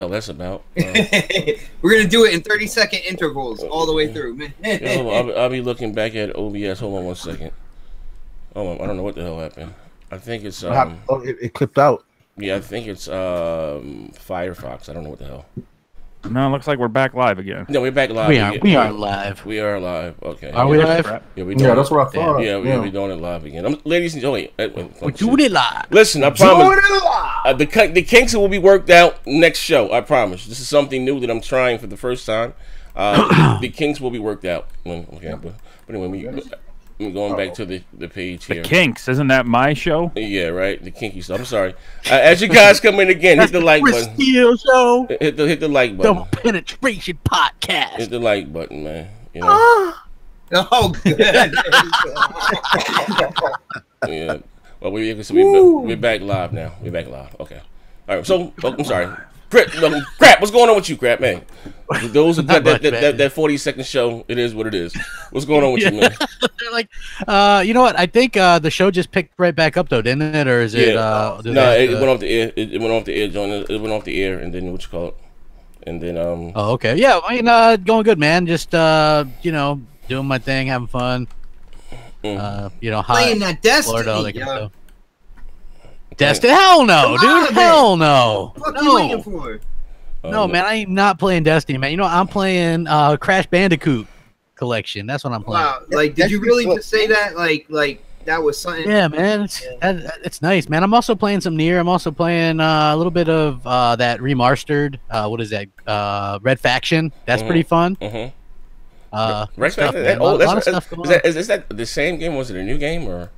hell that's about. We're gonna do it in 30-second intervals all the way through, man. I'll be looking back at OBS. Hold on 1 second. Hold on, I don't know what the hell happened. I think it's it clipped out. Yeah, I think it's Firefox. I don't know what the hell. No, it looks like we're back live again. No, we're back live. We are live. We are live. Okay. Are we live? Yeah, we doing that's what I thought. Yeah, we're doing it live again. Ladies and gentlemen, We're doing it live. listen, I promise. The kinks will be worked out next show. I promise. This is something new that I'm trying for the first time. The kinks will be worked out. Okay, but anyway, I'm going back to the page here. The Kinks, isn't that my show? Yeah, right. The kinky stuff. I'm sorry. As you guys come in again, hit the like button. Show. Hit the like button. Double Penetration Podcast. Hit the like button, man. You know. Oh, good. Yeah. Well, we're back live now. We're back live. Okay. All right. So, I'm sorry. Crap, what's going on with you, Crap, man? Those who got that 40-second show, it is what it is. What's going on with you, man? They're like, you know what? I think the show just picked right back up, though, didn't it? Or is it? No, it went off the air. It went off the air, John. It went off the air, and then what you call it? And then Oh, okay. Yeah, I mean, going good, man. Just you know, doing my thing, having fun. You know, playing that Destiny. Florida, Destiny? Hell no, dude. Hell no. What are you waiting for? No, man, I am not playing Destiny, man. You know, I'm playing Crash Bandicoot Collection. That's what I'm playing. Wow, like, did you really just say that? Like that was something? Yeah, man, it's nice, man. I'm also playing some Nier. I'm also playing a little bit of that remastered. What is that? Red Faction. That's pretty fun. Red Stuff, Faction. a lot of stuff going on. Is that the same game? Was it a new game or?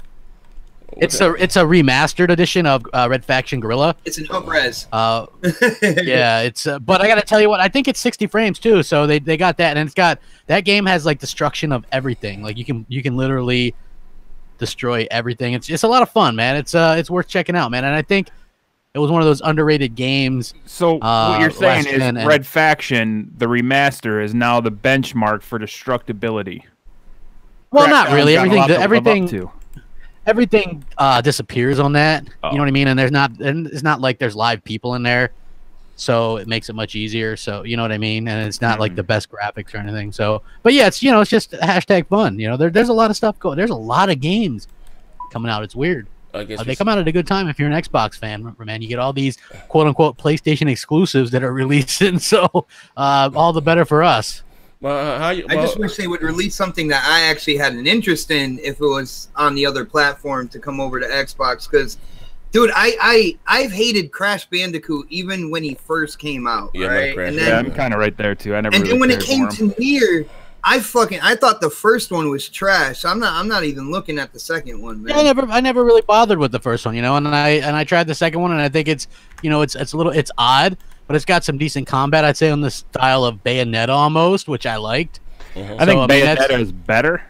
It's a remastered edition of Red Faction Guerrilla. It's an up-res. Yeah, it's but I gotta tell you what, I think it's 60 frames too. So they got that, and it's got that game has like destruction of everything. Like you can literally destroy everything. It's a lot of fun, man. It's worth checking out, man. And I think it was one of those underrated games. So what you're saying is Red Faction, the remaster, is now the benchmark for destructibility. Well, not really. Everything disappears on that. You know what I mean? And it's not like there's live people in there, so it makes it much easier. So you know what I mean? And it's not like the best graphics or anything. So, but yeah, it's it's just hashtag fun. You know, there's a lot of stuff going. There's a lot of games coming out. It's weird. They come out at a good time if you're an Xbox fan, man. You get all these quote unquote PlayStation exclusives that are releasing. So all the better for us. I just wish they would release something that I actually had an interest in if it was on the other platform to come over to Xbox. Because, dude, I've hated Crash Bandicoot even when he first came out. Yeah, right? and then, I'm kind of right there too. I never. And then when it came to Nier, I thought the first one was trash. I'm not even looking at the second one, man. Yeah, I never really bothered with the first one, and I tried the second one, and I think it's it's odd. But it's got some decent combat, I'd say, on the style of Bayonetta almost, which I liked. I think Bayonetta is better.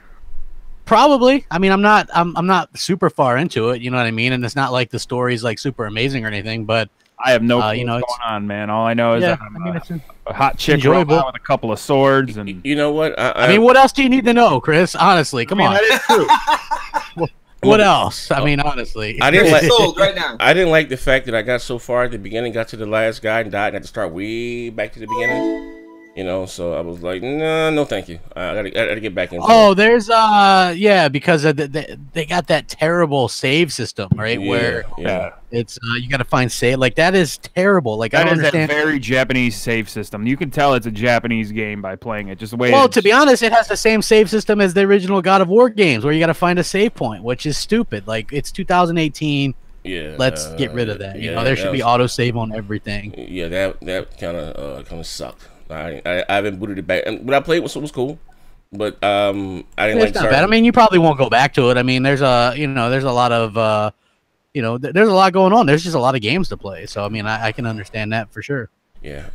Probably. I mean, I'm not super far into it, you know what I mean? And it's not like the story's like super amazing or anything, but I have no clue what's going on, man. All I know is that I'm a hot chick with a couple of swords, and you know what? I mean, what else do you need to know, Chris? Honestly, come on. That is true. What else? I mean, honestly, I didn't sold right now. I didn't like the fact that I got so far at the beginning, got to the last guy and died, and had to start way back to the beginning. You know, so I was like, no, thank you. I gotta get back into it. There's because they got that terrible save system, right? Where it's you got to find save. Like that is terrible. Like I don't understand. That very Japanese save system. You can tell it's a Japanese game by playing it. Just the way. Well, to be honest, it has the same save system as the original God of War games, where you got to find a save point, which is stupid. Like it's 2018. Yeah, let's get rid of that. You know, there should be auto save on everything. Yeah, that kind of sucked. I haven't booted it back, and what I played was cool, but I didn't like. It's not bad. I mean, you probably won't go back to it. I mean, there's a lot of there's a lot going on. There's just a lot of games to play. So I mean, I can understand that for sure. Yeah.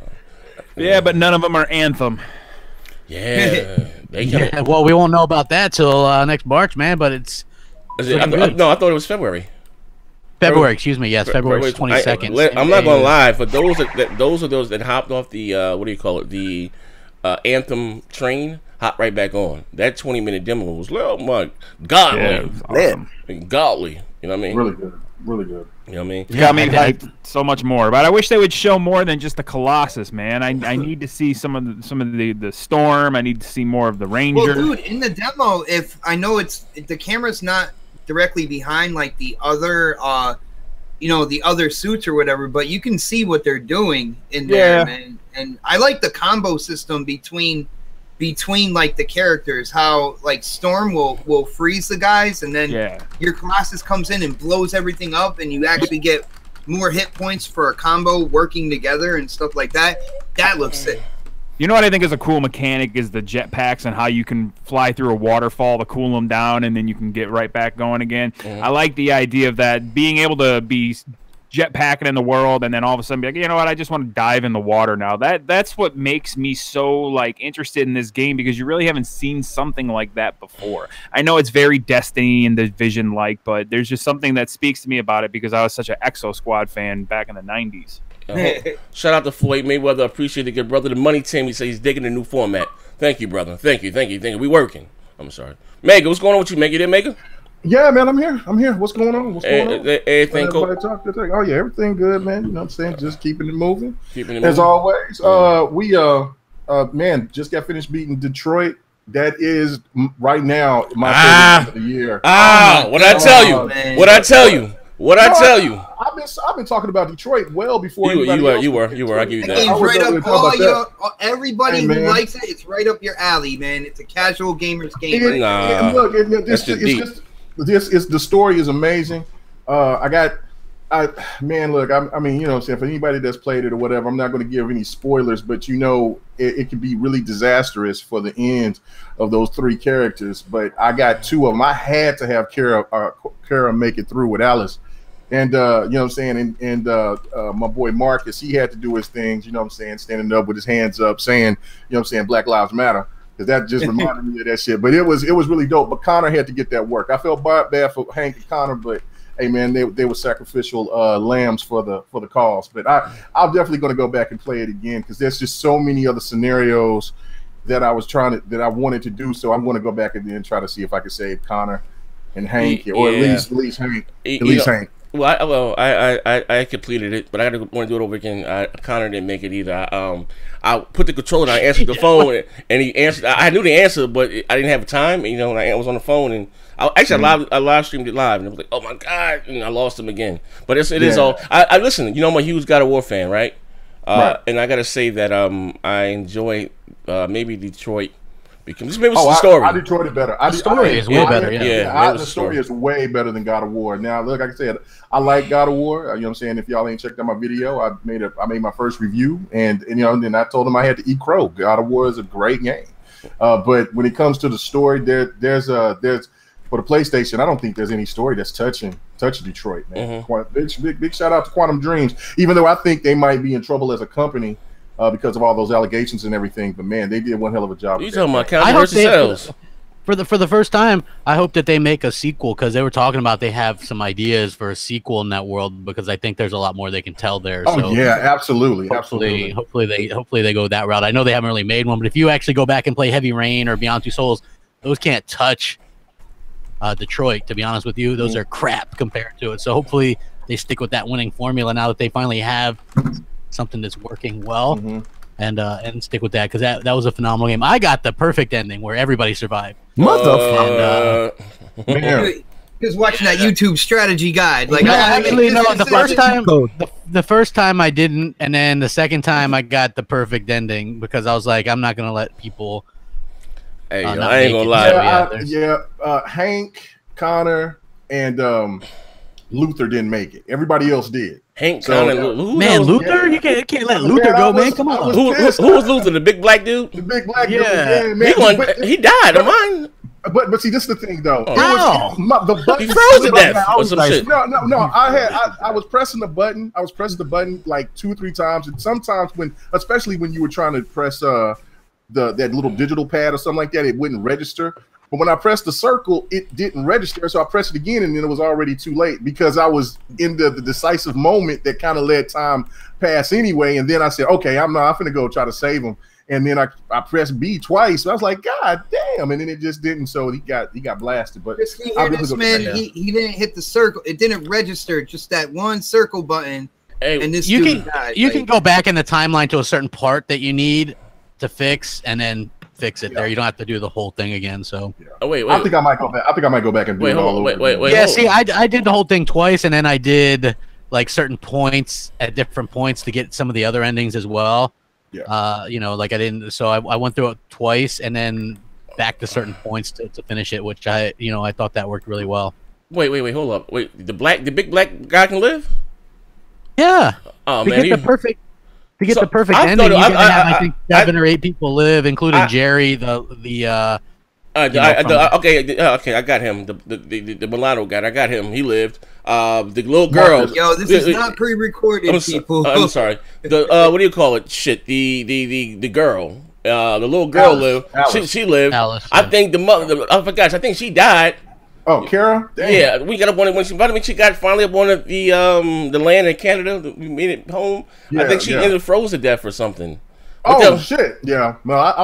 Yeah, but none of them are Anthem. Yeah. Well, we won't know about that till next March, man. But it's no, I thought it was February. February, excuse me. Yes, February 22nd. I'm not gonna lie, but those are those that hopped off the what do you call it, the Anthem train, hopped right back on. That 20-minute demo was, oh my godly, awesome. godly. You know what I mean? Really good. Really good. You know what I mean? Yeah, I mean, like so much more. But I wish they would show more than just the Colossus, man. I need to see some of the Storm. I need to see more of the Ranger. Well, dude, in the demo, if I know the camera's not directly behind like the other the other suits or whatever, but you can see what they're doing in there, man. And I like the combo system between like the characters, how like Storm will freeze the guys, and then your Colossus comes in and blows everything up, and you actually get more hit points for a combo working together and stuff like that. That looks sick. You know what I think is a cool mechanic is the jetpacks and how you can fly through a waterfall to cool them down, and then you can get right back going again. I like the idea of that, being able to be jetpacking in the world and then all of a sudden be like, you know what, I just want to dive in the water now. That's what makes me so like interested in this game, because you really haven't seen something like that before. I know it's very Destiny and Division like, but there's just something that speaks to me about it because I was such an Exo Squad fan back in the 90s. Shout out to Floyd Mayweather. Appreciate the good brother. The money team, he says he's digging the new format. Thank you, brother. Thank you. We working. I'm sorry. Mega, what's going on with you, Mega? You there, Mega? Yeah, man, I'm here. What's going on? Everything cool? Oh, yeah, everything good, man. You know what I'm saying? Just keeping it moving. As always. We man, just got finished beating Detroit. That is right now my favorite game of the year. What I tell you? I've been talking about Detroit well before you were. I give you that. Game's right up everybody who likes it. It's right up your alley, man. It's a casual gamer's game. Look, the story is amazing. Man, look, I mean, you know what I'm saying, for anybody that's played it or whatever, I'm not going to give any spoilers, but you know, it can be really disastrous for the end of those three characters. But I got two of them. I had to have Kara make it through with Alice. And you know what I'm saying, and my boy Marcus, he had to do his things, you know what I'm saying, standing up with his hands up, saying, you know what I'm saying, Black Lives Matter, because that just reminded me of that shit. But it was really dope. But Connor had to get that work. I felt bad for Hank and Connor, but hey man, they were sacrificial lambs for the cause. But I'm definitely going to go back and play it again, because there's just so many other scenarios that I wanted to do. So I'm going to go back and then try to see if I can save Connor and Hank, or at least Hank. Hank. Well, I completed it, but I want to do it over again. Connor didn't make it either. I put the controller down, I answered the phone, and he answered. I knew the answer, but I didn't have time. You know, and I was on the phone, and I live streamed it live, and I was like, oh my god, and I lost him again. But it is all. I listen. You know, I'm a huge God of War fan, right? And I gotta say that I enjoy maybe Detroit. Because maybe it's the story. I Detroit it better. The story is way better. The story is way better than God of War. Now, look, like I said, I like God of War. You know what I'm saying? If y'all ain't checked out my video, I made my first review, and you know, and then I told them I had to eat crow. God of War is a great game, but when it comes to the story, there's for the PlayStation, I don't think there's any story that's touching Detroit, man. Big shout out to Quantum Dreams, even though I think they might be in trouble as a company. Because of all those allegations and everything, but man, they did one hell of a job. You talking about controversy sales? For the first time, I hope that they make a sequel, because they were talking about they have some ideas for a sequel in that world, because I think there's a lot more they can tell there. Oh so yeah, absolutely. Hopefully they go that route. I know they haven't really made one, but if you actually go back and play Heavy Rain or Beyond Two Souls, those can't touch Detroit. To be honest with you, those are crap compared to it. So hopefully they stick with that winning formula now that they finally have something that's working well, and stick with that, because that was a phenomenal game. I got the perfect ending where everybody survived. Motherfucker! Just watching that YouTube strategy guide. Like, the first time I didn't, and then the second time I got the perfect ending, because I was like, I'm not gonna let people. Hey, I ain't gonna lie. Hank, Connor, and Luther didn't make it. Everybody else did. Hank, Connor, Luther? You can't let Luther go, man. Come on. Who was Luther? The big black dude? The big black dude. Yeah, man. He died. Am I? But see, this is the thing, though. The button. He froze to death. No. I was pressing the button. I was pressing the button like 2 or 3 times, and sometimes especially when you were trying to press that little digital pad or something like that, it wouldn't register. But when I pressed the circle, it didn't register, so I pressed it again, and then it was already too late, because I was in the decisive moment that kind of let time pass anyway. And then I said, okay, I'm finna go try to save him. and then I pressed B twice. So I was like, God damn, and then it just didn't. So he got blasted. But this man, he didn't hit the circle. It didn't register. Just that one circle button. Hey, and this you died. Can go back in the timeline to a certain part that you need to fix, and then fix it there. You don't have to do the whole thing again. So wait. I think I might go back. I think I might go back and do it all over. Wait. Yeah, see, I did the whole thing twice, and then I did like certain points at different points to get some of the other endings as well. Yeah. You know, like I didn't. So I went through it twice, and then back to certain points to finish it, which I thought that worked really well. Wait, hold up. Wait, the big black guy can live? Yeah. Oh man, the perfect ending, you gotta have I think 7 or 8 people live, including Jerry, okay, I got him. The mulatto guy, I got him. He lived. The little girl. Yo, this is not pre-recorded, people. I'm sorry. What do you call it? Shit. The girl. The little girl lived. She lived. Alice, I think the mother. I forgot. I think she died. Oh, Kara? Damn. Yeah, we got up on it when she got finally up on the land in Canada. We made it home. Yeah, I think she ended froze to death or something. Shit! Yeah, no, I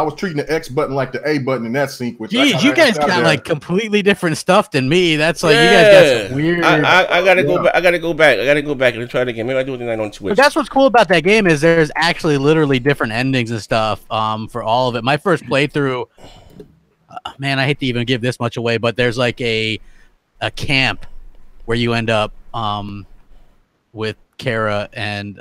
was treating the X button like the A button in that sync. Which you guys got like completely different stuff than me. That's like you guys got some weird. I gotta go back. I gotta go back and try it again. Maybe I do it tonight on Twitch. But that's what's cool about that game is there's actually literally different endings and stuff. For all of it. My first playthrough. Man, I hate to even give this much away, but there's like a camp where you end up with Kara and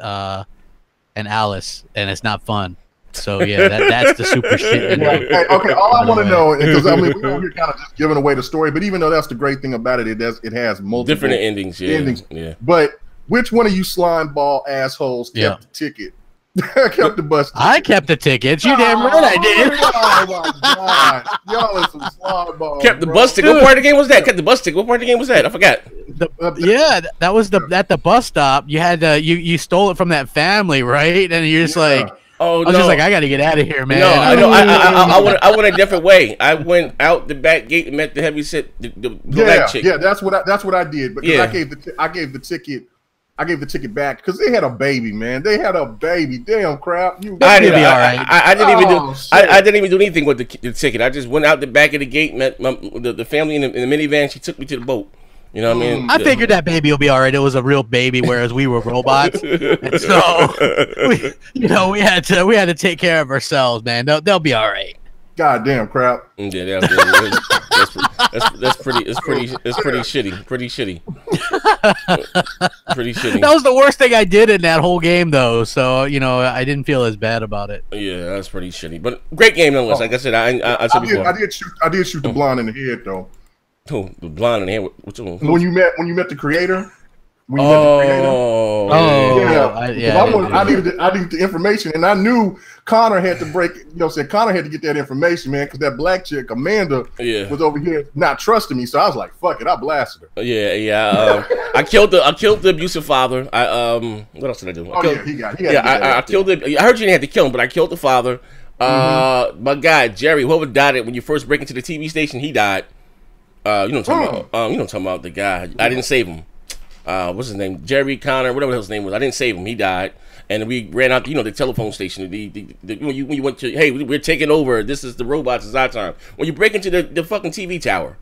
Alice, and it's not fun. So yeah, that's the super shit. Hey, okay, all I want to know, because I mean, we're kind of just giving away the story, but even though that's the great thing about it, it has multiple different endings. Yeah. But which one of you slime ball assholes kept the ticket? I kept the bus ticket. I kept the tickets. You damn right I did. Oh my god, y'all are some slime balls. Kept the bus ticket. What part of the game was that? Kept the bus ticket. What part of the game was that? I forgot. That was at the bus stop. You had you stole it from that family, right? And you're just like. Oh, I was just like, I got to get out of here, man. No, I went a different way. I went out the back gate and met the heavy set, the black chick. Yeah, that's what I did. Because I gave the ticket back because they had a baby, man. They had a baby. Damn crap. I didn't even do anything with the ticket. I just went out the back of the gate, met the family in the minivan. She took me to the boat. You know what I mean? I figured that baby will be all right. It was a real baby, whereas we were robots. And so, we had to take care of ourselves, man. They'll be all right. Goddamn crap. Yeah, that's pretty shitty. Pretty shitty. That was the worst thing I did in that whole game, though. So I didn't feel as bad about it. Yeah, that's pretty shitty. But great game nonetheless. Like I said, I did shoot the blonde in the head though. Oh, the blonde in the head. Which one? When you met the creator. I needed the information, and I knew Connor had to Connor had to get that information, man, because that black chick Amanda was over here not trusting me. So I was like, "Fuck it," I blasted her. I killed the abusive father. What else did I do? I killed the. I heard you didn't have to kill him, but I killed the father. My guy Jerry, whoever died when you first break into the TV station, he died. You know what I'm talking about the guy. I didn't save him. What's his name? Jerry Connor, whatever his name was. I didn't save him. He died, and we ran out. The telephone station. When you went to, hey, we're taking over. This is the robots. It's our time. When you break into the fucking TV tower.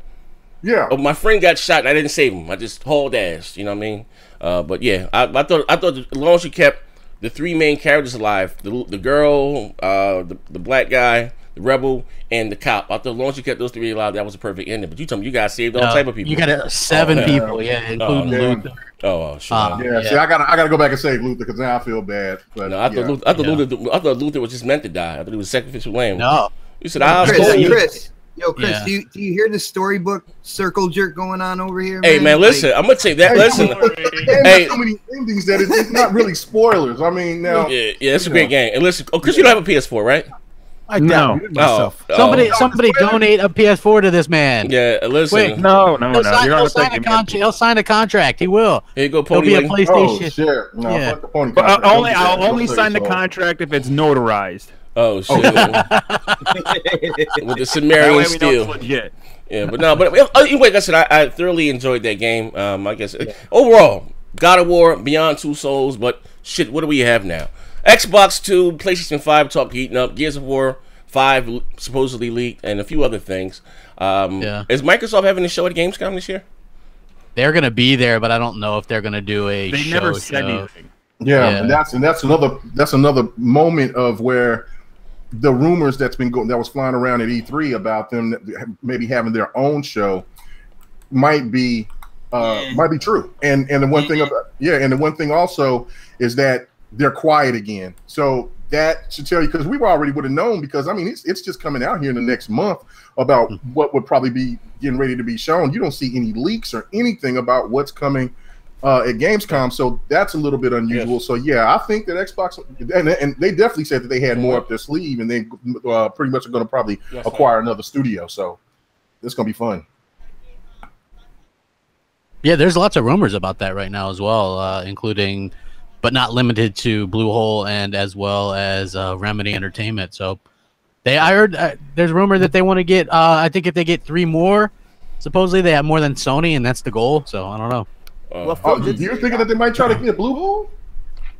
Yeah. Oh, my friend got shot. And I didn't save him. I just hauled ass. You know what I mean? But yeah, I thought as long as you kept the 3 main characters alive, the girl, the black guy, the rebel, and the cop. I thought as long as you kept those 3 alive, that was a perfect ending. But you told me you guys saved all type of people. You got 7 people, including Luther. Oh, sure. See, I gotta go back and save Luther because now I feel bad. But no, I thought Luther was just meant to die. I thought he was sacrificial lamb. No, you said Chris. Do you hear the storybook circle jerk going on over here? Hey, man, listen. I'm gonna say that. Listen, hey, so many endings that it's not really spoilers. I mean, now, it's a great game. And listen, Chris, you don't have a PS4, right? I know. Somebody donate a PS4 to this man. Yeah, listen. Wait, no. He'll sign a contract. He will. Here you go, Pony. He'll be a PlayStation. Oh, shit. No, fuck the Pony but contract. I'll only sign the contract if it's notarized. Oh shit! With the Sumerian steel. Yeah, but anyway, like I said, I thoroughly enjoyed that game. I guess overall, God of War, Beyond Two Souls, but shit, what do we have now? Xbox 2, PlayStation 5 talk heating up. Gears of War 5 supposedly leaked, and a few other things. Is Microsoft having a show at Gamescom this year? They're gonna be there, but I don't know if they're gonna do a They show. never said anything. Yeah, and that's another moment of where the rumors that was flying around at E3 about them maybe having their own show might be true. And the one thing and the one thing also is that they're quiet again. So that should tell you, because we already would have known, because I mean it's just coming out here in the next month about what would probably be getting ready to be shown. You don't see any leaks or anything about what's coming at Gamescom, so that's a little bit unusual. Yes. So yeah, I think that Xbox and they definitely said that they had more up their sleeve, and they pretty much are going to probably acquire another studio. So it's going to be fun. Yeah, there's lots of rumors about that right now as well, including, but not limited to, Bluehole and as well as Remedy Entertainment. So I heard there's rumor that they want to get. I think if they get 3 more, supposedly they have more than Sony, and that's the goal. So I don't know. Do you think that they might try to get Bluehole?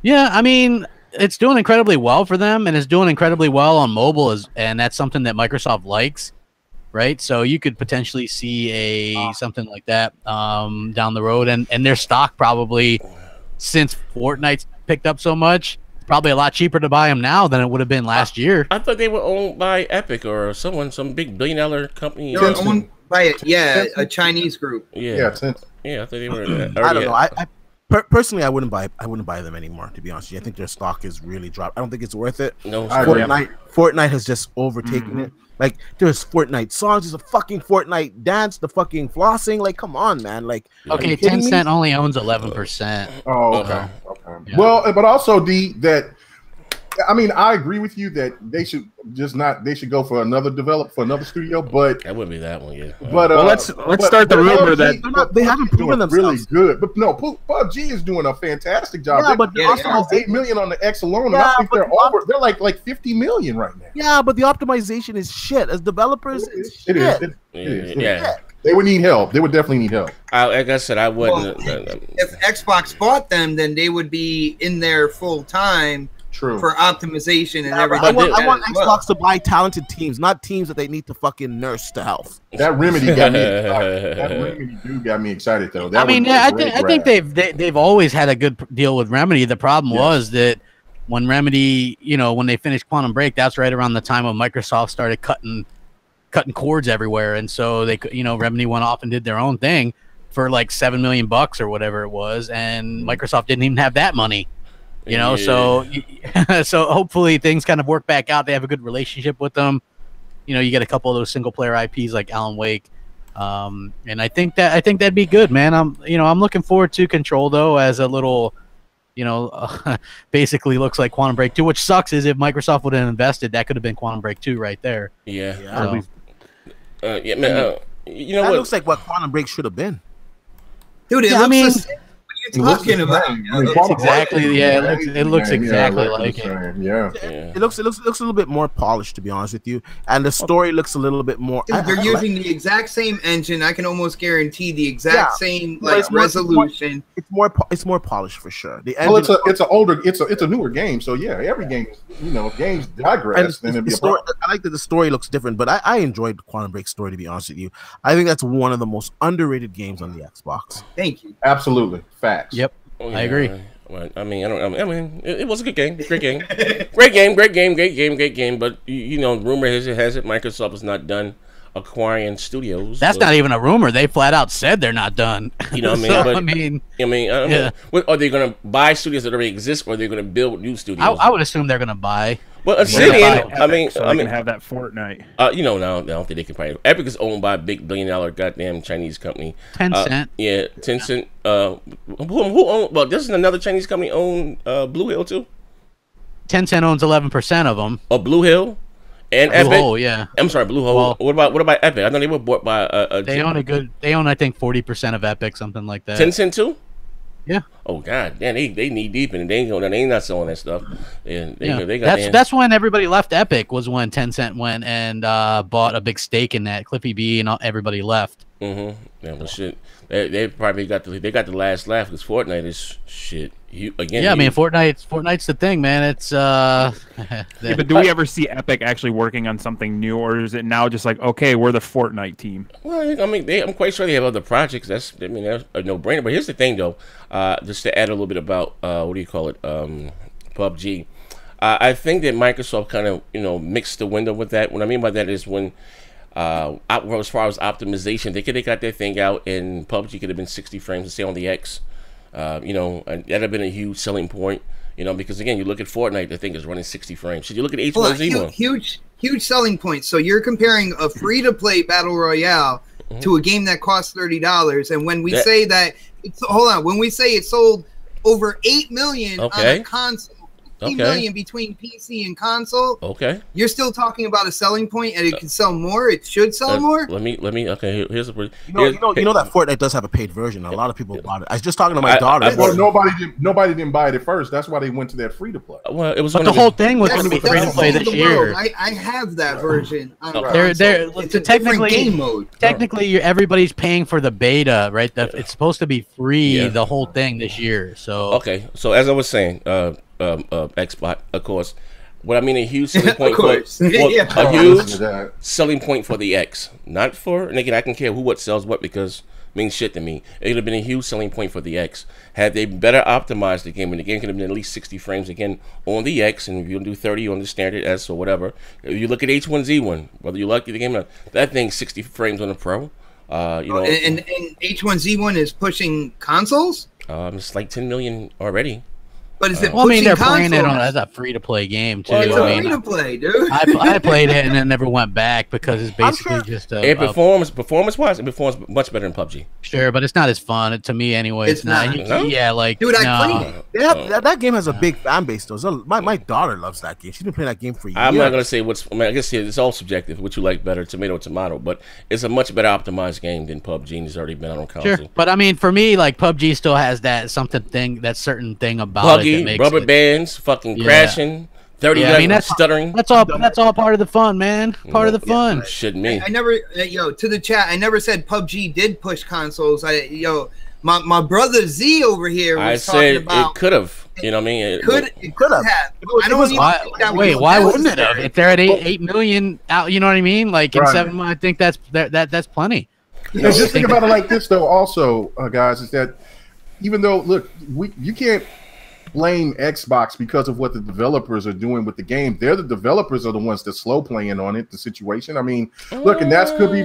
Yeah, I mean, it's doing incredibly well for them, and it's doing incredibly well on mobile, and that's something that Microsoft likes, right? So you could potentially see something like that down the road, and their stock probably, since Fortnite's picked up so much, probably a lot cheaper to buy them now than it would have been last year. I thought they were owned by Epic or some big billion-dollar company. They're owned by a Chinese group. Yeah, I thought they were. I don't know. I personally, I wouldn't buy them anymore. To be honest with you, I think their stock is really dropped. I don't think it's worth it. No, Fortnite has just overtaken it. Like, there's Fortnite songs, there's a fucking Fortnite dance, the fucking flossing. Like, come on, man. Like, okay, Tencent only owns 11%. Oh, okay. Yeah. Well, but also I mean, I agree with you that they should they should go for another studio, but that wouldn't be that one, yeah. But let's start the rumor that they haven't proven themselves really good. But no, PUBG is doing a fantastic job. Yeah, but they also have 8 million on the X alone. And I think they're over. They're like 50 million right now. Yeah, but the optimization is shit. As developers, it is. They would need help. They would definitely need help. Like I said, I wouldn't. If Xbox bought them, then they would be in there full time. True. For optimization and everything. I want Xbox to buy talented teams, not teams that they need to fucking nurse to health. That Remedy got me excited. That Remedy got me excited though. I think they've always had a good deal with Remedy. The problem was that when Remedy, when they finished Quantum Break, that's right around the time when Microsoft started cutting cords everywhere, and so they Remedy went off and did their own thing for like $7 million or whatever it was, and Microsoft didn't even have that money. So hopefully things kind of work back out. They have a good relationship with them. You get a couple of those single player IPs like Alan Wake, and I think that'd be good, man. I'm looking forward to Control though, as a little, basically looks like Quantum Break 2. Which sucks is if Microsoft would have invested, that could have been Quantum Break 2 right there. Yeah. That looks like what Quantum Break should have been. Dude, it looks exactly it looks exactly like it. It looks a little bit more polished, to be honest with you, and the story looks a little bit more. Dude, they're using the exact same engine. I can almost guarantee the exact same resolution. It's more polished for sure. The engine, it's a newer game, so yeah, every game, if games digress, then it'd be a problem. I like that the story looks different, but I enjoyed Quantum Break story, to be honest with you. I think that's one of the most underrated games on the Xbox. Thank you. Absolutely. Facts. Yep, I agree. I mean, it was a good game. Great game. Great game. But rumor has it Microsoft is not done acquiring studios. That's not even a rumor. They flat out said they're not done. You know what I mean? I don't know. Are they going to buy studios that already exist, or are they going to build new studios? I would assume they're going to buy. Well, Obsidian, they can have that Fortnite. I don't think they can probably. Epic is owned by a big billion-dollar goddamn Chinese company. Tencent. Tencent. Who own? Well, this is another Chinese company own Blue Hill too. Tencent owns 11% of them. Blue Hill and Blue Epic. Hole, yeah. I'm sorry, Blue Hole. Well, what about Epic? I know they were bought by They own I think 40% of Epic, something like that. Tencent too. Yeah. Oh God, damn, they knee deep in it. They ain't not selling that stuff. That's when everybody left Epic, was when Tencent went and bought a big stake in that. Cliffy B and everybody left. Yeah, well, shit. They probably got the last laugh because Fortnite is shit. Yeah, I mean, Fortnite's the thing, man. It's Yeah, but do we ever see Epic actually working on something new, or is it now just like, okay, we're the Fortnite team? Well, I mean, I'm quite sure they have other projects. That's a no-brainer. But here's the thing, though. Just to add a little bit about what do you call it, PUBG. I think that Microsoft kind of mixed the window with that. What I mean by that is when as far as optimization, they could have got their thing out, and PUBG could have been 60 frames to stay on the X. And that'd have been a huge selling point. Because again, you look at Fortnite, the thing is running 60 frames. So you look at H1Z1. Huge selling point. So you're comparing a free-to-play battle royale to a game that costs $30, and when we say that, when we say it sold over 8 million on a console. 50 million between PC and console. Okay. You're still talking about a selling point, and it can sell more. It should sell more. Let me. Okay. Here's a. You know that Fortnite does have a paid version. A lot of people bought it. I was just talking to my daughter. Well, nobody didn't buy it at first. That's why they went to that free to play. Well, it was. But the whole thing was going to be free to play this year. I have that version. It's technically game mode. Technically, everybody's paying for the beta, right? It's supposed to be free the whole thing this year. So okay. So as I was saying, Xbox, of course. What I mean, a huge selling point a huge selling point for the X, not for. And again, I can care what sells what because it means shit to me. It would have been a huge selling point for the X had they better optimized the game, and the game could have been at least 60 frames again on the X, and if you do 30 on the standard S or whatever. If you look at H1Z1, whether you like the game or not, that thing's 60 frames on the Pro. And H1Z1 is pushing consoles. It's like 10 million already. But is it? Well, I mean, they're playing it as a free-to-play game too. Well, it's a free-to-play, dude. I played it and then never went back because it's basically just a. Performance-wise, it performs much better than PUBG. Sure, but it's not as fun to me anyway. It's not. Yeah, like dude, I played it. That game has a big fan base though. So my daughter loves that game. She's been playing that game for years. I'm not gonna say I guess it's all subjective. What you like better, tomato, but it's a much better optimized game than PUBG, and it's already been out on console. Sure, but I mean, for me, like PUBG still has that certain thing about it that makes rubber bands, fucking crashing, 30 I mean, that's stuttering. That's all part of the fun, man. Part of the fun. Shouldn't me. I never, to the chat, I never said PUBG did push consoles. My brother Z over here was talking about it could have. You know what I mean? It could have. I don't even think that wait, why wouldn't it have? If they're at 8 million out, you know what I mean? Like in 7 months, I think that's plenty. Just think about it like this, though. Also, guys, is that even though you can't blame Xbox because of what the developers are doing with the game. They're the developers are the ones that slow playing on it. The situation. I mean, look, and that could be.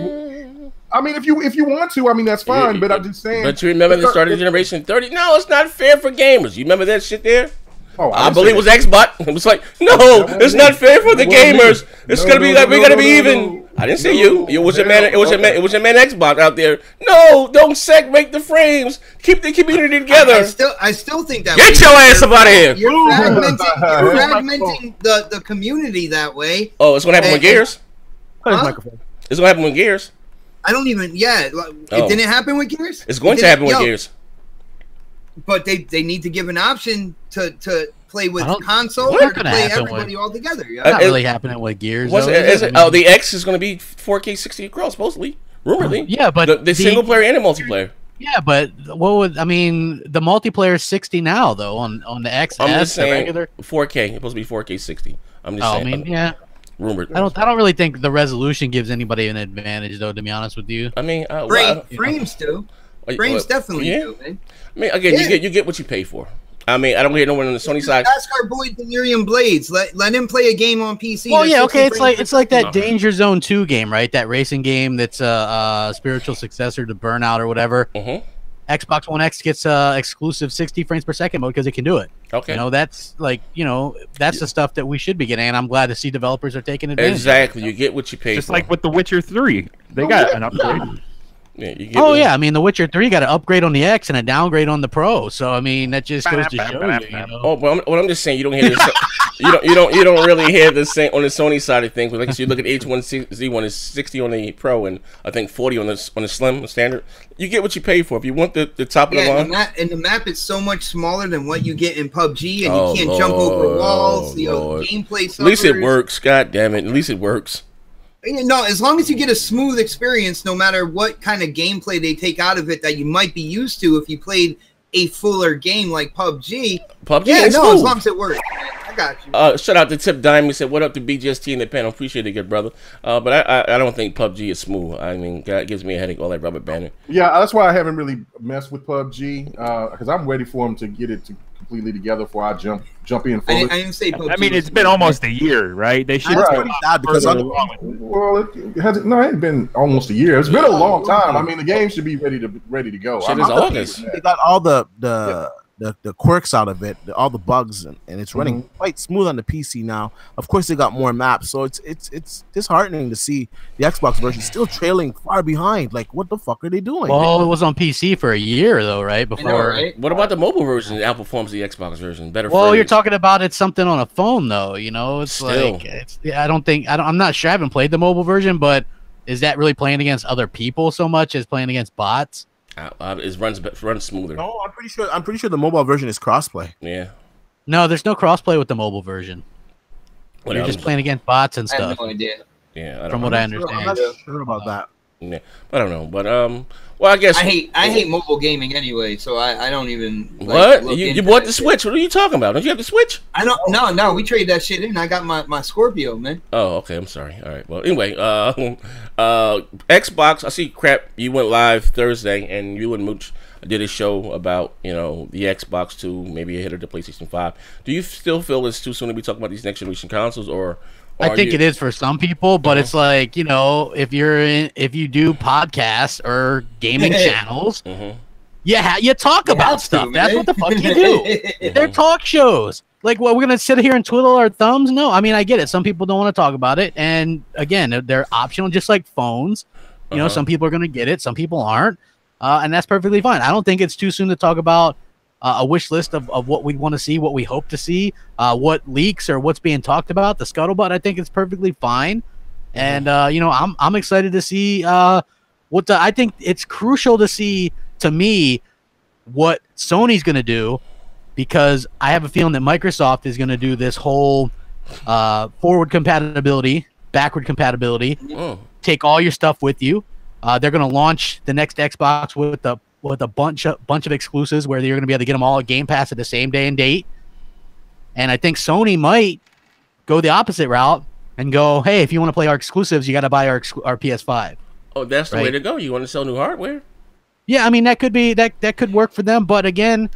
I mean, if you want to, I mean that's fine. But I'm just saying. But you remember the start of Generation 30? No, it's not fair for gamers. You remember that shit there? Oh, I believe it was Xbox. It was like, no, it's not fair for the gamers. It's gonna be like we gotta be even. I didn't say you. It was your man. It was your man Xbox out there. No, don't segregate the frames. Keep the community together. I still think that. Get your ass up out of here. You're fragmenting the community that way. Oh, it's gonna happen with Gears. Huh? It's gonna happen with Gears. I don't even. It didn't happen with Gears. It's going to happen with Gears. But they need to give an option to play with console or to play everybody all together. It's not really happening with Gears. The X is going to be 4K 60 across, supposedly, rumoredly. Yeah, but the single player and the multiplayer. Yeah, but the multiplayer is 60 now though on the XS. I'm just saying, regular 4K. It's supposed to be 4K 60. I'm just saying. I mean, yeah. Rumored. I don't really think the resolution gives anybody an advantage, though. To be honest with you, I mean, frames do. Frames definitely do, man. I mean, again, you get what you pay for. I mean, I don't hear no one on the Sony side. Ask our boy Delirium Blades. Let him play a game on PC. Well, yeah, okay. It's like that Danger Zone 2 game, right? That racing game that's a spiritual successor to Burnout or whatever. Xbox One X gets exclusive 60 frames per second mode because it can do it. Okay. That's that's the stuff that we should be getting, and I'm glad to see developers are taking advantage. Exactly. You get what you pay for. Just like with The Witcher 3. They got an upgrade. Yeah, I mean, The Witcher 3 got an upgrade on the X and a downgrade on the Pro. So I mean, that just goes to show you. Oh, but I'm just saying you don't hear this. you don't really hear the same on the Sony side of things. But like you look at H1Z1 is 60 on the Pro and I think 40 on the Slim standard. You get what you pay for. If you want the top of the line, and the map is so much smaller than what you get in PUBG, and you can't jump over walls. Gameplay suffers. At least it works. God damn it! At least it works. No, as long as you get a smooth experience, no matter what kind of gameplay they take out of it that you might be used to if you played a fuller game like PUBG. Yeah, no, smooth. as long as it works. I got you. Shout out to Tip Diamond. Said, "What up to BGST in the panel? Appreciate it, good brother." But I don't think PUBG is smooth. I mean, that gives me a headache. All that rubber banding. Yeah, that's why I haven't really messed with PUBG because I'm ready for them to get it completely together before I jump in. I didn't say PUBG. I mean, it's been almost a year, right? They should. Because well, it hasn't. No, it ain't been almost a year. It's been a long time. I mean, the game should be ready to go. Shit is August. They got all the quirks out of it, all the bugs, and it's running quite smooth on the PC now. Of course, they got more maps, so it's disheartening to see the Xbox version still trailing far behind. Like, what the fuck are they doing? Well, it was on PC for a year though, right? Before. I know, right? What about the mobile version? It outperforms the Xbox version. Better. Well, frames. you're talking about it's something on a phone though. You know, it's Still. like I'm not sure. I haven't played the mobile version, but is that really playing against other people so much as playing against bots? It runs smoother. No, I'm pretty sure the mobile version is crossplay. Yeah. No, there's no crossplay with the mobile version. You're just playing against bots and I have stuff. no idea. Yeah. From what I understand. I'm not sure about that. Yeah, I don't know, but well, I guess I hate mobile gaming anyway, so I don't even. What you bought the Switch? What are you talking about? Don't you have the Switch? I don't. No, we traded that shit in. I got my Scorpio, man. Oh, okay. I'm sorry. All right. Well, anyway, Xbox. I see. Crap. You went live Thursday, and you and Mooch did a show about the Xbox 2, maybe a hit of the PlayStation 5. Do you still feel it's too soon to be talking about these next generation consoles, or? I think it is for some people, but it's like, if you do podcasts or gaming channels, you talk about stuff. That's what the fuck you do. They're talk shows. Like, what, we're going to sit here and twiddle our thumbs? No, I mean, I get it. Some people don't want to talk about it. And again, they're optional, just like phones. Some people are going to get it. Some people aren't. And that's perfectly fine. I don't think it's too soon to talk about a wish list of what we want to see, what we hope to see, what leaks or what's being talked about, the scuttlebutt. I think it's perfectly fine, and I'm excited to see I think it's crucial to see, to me, what Sony's going to do, because I have a feeling that Microsoft is going to do this whole forward compatibility, backward compatibility, take all your stuff with you. They're going to launch the next Xbox with a bunch of exclusives where you're going to be able to get them all at Game Pass at the same day and date. And I think Sony might go the opposite route and go, hey, if you want to play our exclusives, you got to buy our PS5. Oh, that's the way to go. You want to sell new hardware? Yeah, I mean, that could be that could work for them, but again,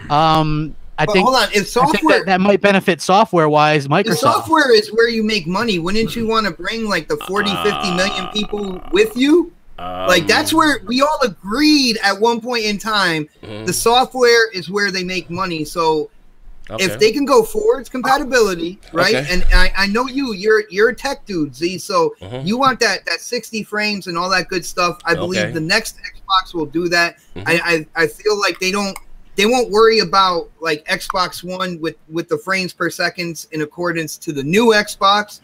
I think hold on, if software that might benefit software-wise Microsoft. If software is where you make money, wouldn't you want to bring like the 40, 50 million people with you? Like, that's where we all agreed at one point in time. The software is where they make money. So if they can go forwards compatibility, right? And I know you're a tech dude, Z. So you want that 60 frames and all that good stuff. I believe the next Xbox will do that. I feel like they won't worry about like Xbox One with the frames per second in accordance to the new Xbox.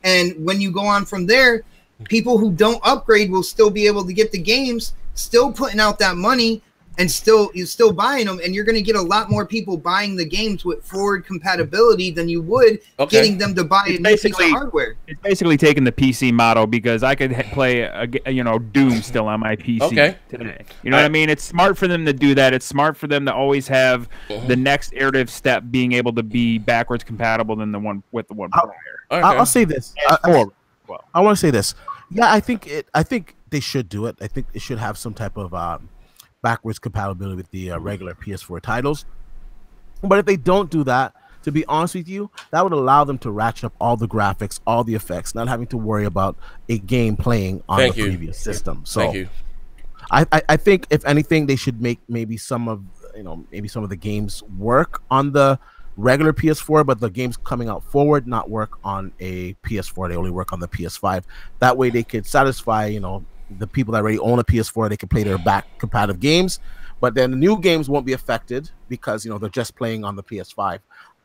And when you go on from there, people who don't upgrade will still be able to get the games, still putting out that money, and still buying them. And you're going to get a lot more people buying the games with forward compatibility than you would getting them to buy a new piece of hardware. It's basically taking the PC model, because I could play Doom still on my PC today. You know what I mean? It's smart for them to do that. It's smart for them to always have the next iterative step being able to be backwards compatible than the one with the one prior. I'll say this. I want to say this. Yeah, I think they should do it. I think it should have some type of backwards compatibility with the regular PS4 titles. But if they don't do that, to be honest with you, that would allow them to ratchet up all the graphics, all the effects, not having to worry about a game playing on the previous system. So I think if anything, they should make maybe some of the games work on the regular PS4, but the games coming out forward not work on a PS4. They only work on the PS5. That way they could satisfy, the people that already own a PS4. They can play their back compatible games, but then the new games won't be affected because, they're just playing on the PS5.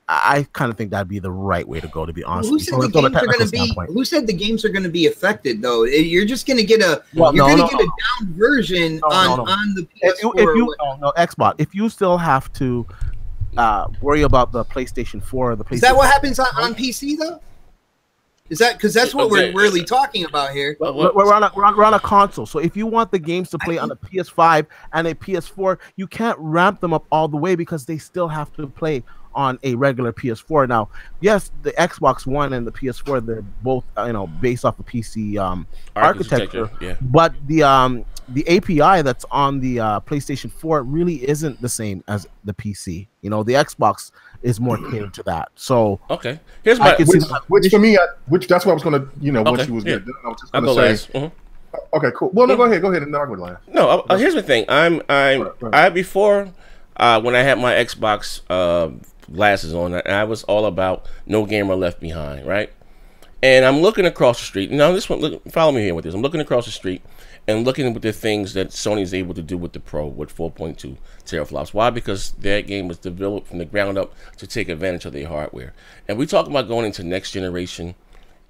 I kind of think that'd be the right way to go, to be honest. Who said the games are going to be affected, though? You're just going to get a down version on the PS4. Xbox. If you still have to worry about the PlayStation 4 or the PlayStation. Is that what happens on PC though? Is that because that's what we're really talking about here? We're on a console. So if you want the games to play on a PS5 and a PS4, you can't ramp them up all the way because they still have to play on a regular PS4. Now, yes, the Xbox One and the PS4, they're both based off of PC architecture. Yeah. But the API that's on the PlayStation 4 really isn't the same as the PC. The Xbox is more catered to that. So okay, here's my which for me, that's what I was gonna once you was done, I was just gonna say. Okay, cool. Well, no, go ahead, and now I would laugh. No, here's the thing. I before when I had my Xbox glasses on, I was all about no gamer left behind, right? And I'm looking across the street. Now, follow me here with this. I'm looking across the street and looking at the things that Sony is able to do with the Pro with 4.2 teraflops. Why? Because that game was developed from the ground up to take advantage of their hardware. And we talk about going into next generation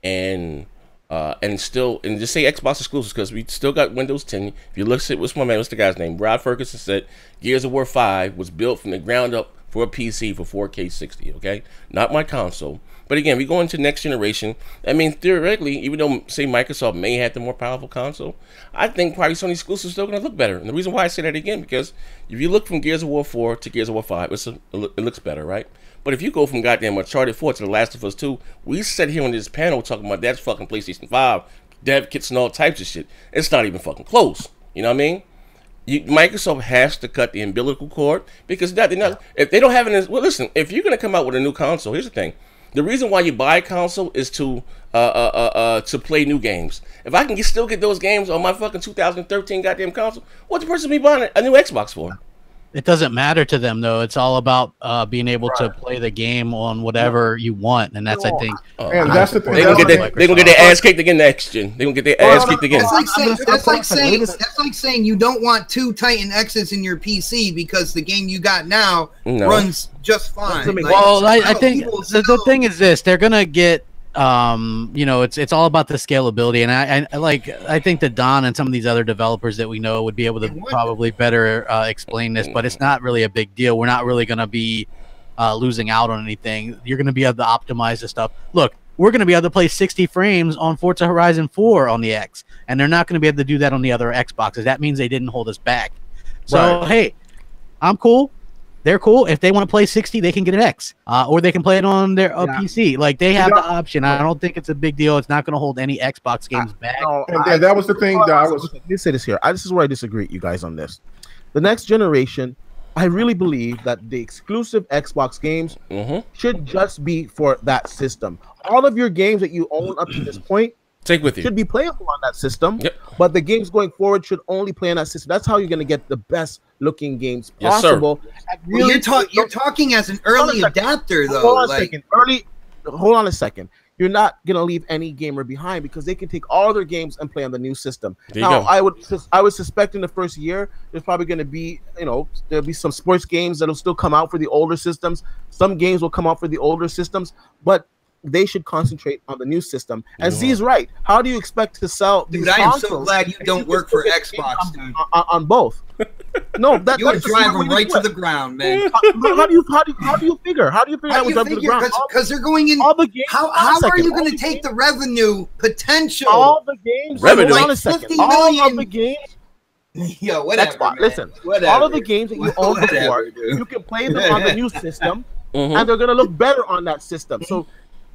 and just say Xbox exclusives because we still got Windows 10. If you look at what's the guy's name? Rod Ferguson said Gears of War 5 was built from the ground up for a PC for 4K 60, okay? Not my console. But again, we go into next generation. I mean, theoretically, even though, say, Microsoft may have the more powerful console, I think probably Sony exclusives are still going to look better. And the reason why I say that again, because if you look from Gears of War 4 to Gears of War 5, it looks better, right? But if you go from goddamn Uncharted 4 to The Last of Us 2, we sit here on this panel talking about that's fucking PlayStation 5, dev kits and all types of shit. It's not even fucking close. You know what I mean? Microsoft has to cut the umbilical cord because they're not. If they don't have it, well, listen. If you're gonna come out with a new console, here's the thing: the reason why you buy a console is to play new games. If I can still get those games on my fucking 2013 goddamn console, what's the person be buying a new Xbox for? It doesn't matter to them though. It's all about being able to play the game on whatever you want, and that's I think. And that's the thing. They're gonna get their ass kicked again next gen. They're gonna get their ass kicked again. That's like saying you don't want 2 Titan X's in your PC because the game you got now runs just fine. Well, I think the thing is this: they're gonna get. It's all about the scalability, and I think that Don and some of these other developers that we know would be able to probably better explain this, but it's not really a big deal. We're not really going to be losing out on anything. You're going to be able to optimize the stuff. Look, we're going to be able to play 60 frames on Forza Horizon 4 on the X, and they're not going to be able to do that on the other Xboxes. That means they didn't hold us back. So hey, I'm cool. They're cool. If they want to play 60, they can get an X, or they can play it on their PC. Like they have the option. I don't think it's a big deal. It's not going to hold any Xbox games back. And that was the thing that I was. Let me say this here. This is where I disagree with you guys on this. The next generation, I really believe that the exclusive Xbox games should just be for that system. All of your games that you own up to this point take with you should be playable on that system. But the games going forward should only play on that system. That's how you're going to get the best looking games possible. Really, you're talking as an early adapter, though. Hold on a second. You're not going to leave any gamer behind because they can take all their games and play on the new system. Now, I would suspect in the first year there's probably going to be, there'll be some sports games that'll still come out for the older systems. Some games will come out for the older systems, but they should concentrate on the new system. And Z's right. How do you expect to sell these consoles? I am so glad you don't work for Xbox, dude. On both. No, you would drive them right to the ground, man. How do you figure? How do you figure that would drive to the ground? Because they're going in. All the games. How are you going to take the revenue potential? All the games. Revenue. Hold on a second. All of the games. Yo, whatever. Xbox, listen. All of the games that you own before, you can play them on the new system, and they're going to look better on that system. So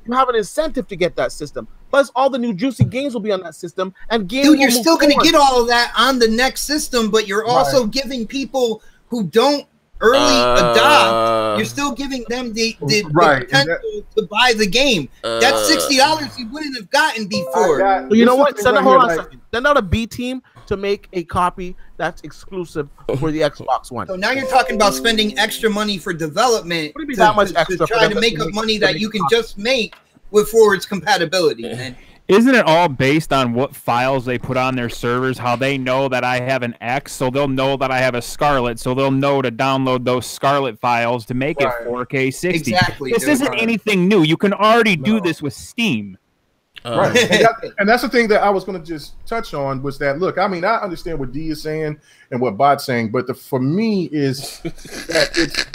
you have an incentive to get that system. Plus, all the new juicy games will be on that system. And games you're still going to get all of that on the next system, but you're also giving people who don't early adopt. You're still giving them the potential to buy the game. That's $60 you wouldn't have gotten before. You know what? Send out a B team to make a copy that's exclusive for the Xbox One. So now you're talking about spending extra money for development to try to make up money that you can just make with forwards compatibility, man. Isn't it all based on what files they put on their servers, how they know that I have an X, so they'll know that I have a Scarlet, so they'll know to download those Scarlet files to make it 4K 60. Exactly. This isn't anything new. You can already do this with Steam. Right. And that's the thing that I was going to just touch on was that, look, I mean, I understand what D is saying and what Bot's saying, but for me is that it's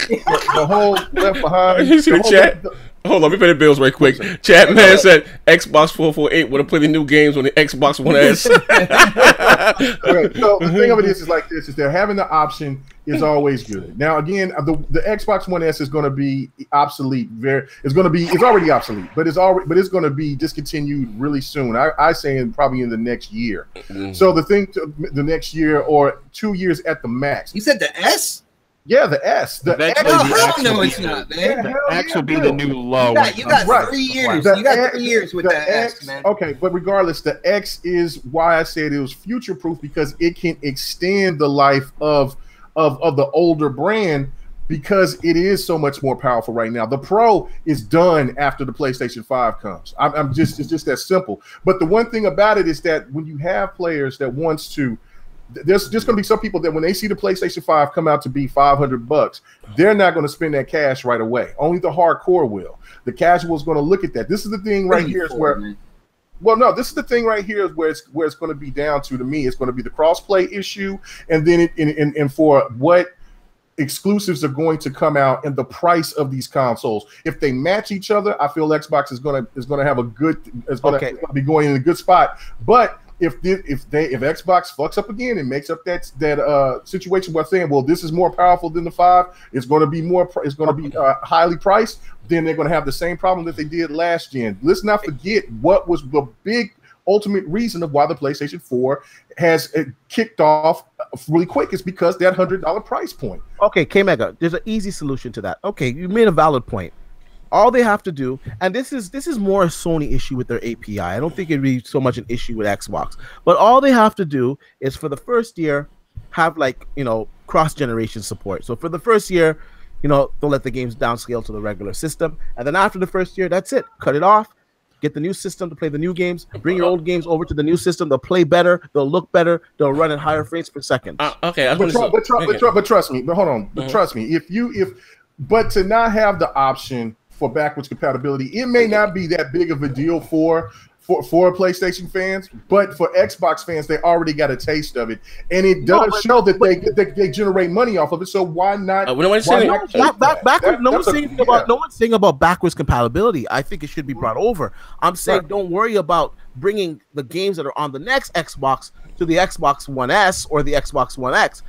the whole left behind. You see the chat? Hold on, we pay the bills right quick. Chat man said Xbox 448 would have played the new games on the Xbox One S. Okay, so the thing of it is like this: is that having the option is always good. Now, again, the Xbox One S is going to be obsolete. It's already obsolete, but it's going to be discontinued really soon. I say probably in the next year. So the next year or 2 years at the max. You said the S? Yeah, the S. The X. No, it's not, man. The X will be the new low. You got 3 years. You got 3 years with that X, man. Okay, but regardless, the X is why I said it was future proof, because it can extend the life of the older brand, because it is so much more powerful right now. The Pro is done after the PlayStation 5 comes. It's just that simple. But the one thing about it is that when you have players that wants to, there's just going to be some people that when they see the PlayStation 5 come out to be $500, they're not going to spend that cash right away. Only the hardcore will. The casual is going to look at that. This is the thing right here is where. Well, no, this is the thing right here is where it's going to be down to me. It's going to be the crossplay issue, and then and for what exclusives are going to come out and the price of these consoles. If they match each other, I feel Xbox is going to have a good. It's going to be going in a good spot, but. If Xbox fucks up again and makes up that situation by saying, well, this is more powerful than the 5, it's going to be highly priced, then they're going to have the same problem that they did last gen. Let's not forget what was the big ultimate reason of why the PlayStation 4 has kicked off really quick is because that $100 price point. Okay, K-Mega, there's an easy solution to that. Okay, you made a valid point. All they have to do, and this is more a Sony issue with their API. I don't think it'd be so much an issue with Xbox. But all they have to do is for the first year have cross-generation support. So for the first year, don't let the games downscale to the regular system. And then after the first year, that's it. Cut it off. Get the new system to play the new games. Bring your old games over to the new system. They'll play better. They'll look better. They'll run at higher frames per second. Okay, but trust me. But hold on. But trust me. But to not have the option for backwards compatibility, it may not be that big of a deal for PlayStation fans, but for Xbox fans, they already got a taste of it, and it does show that they generate money off of it. So why not? No one's saying about backwards compatibility. I think it should be brought over. I'm saying don't worry about bringing the games that are on the next Xbox to the Xbox One S or the Xbox One X.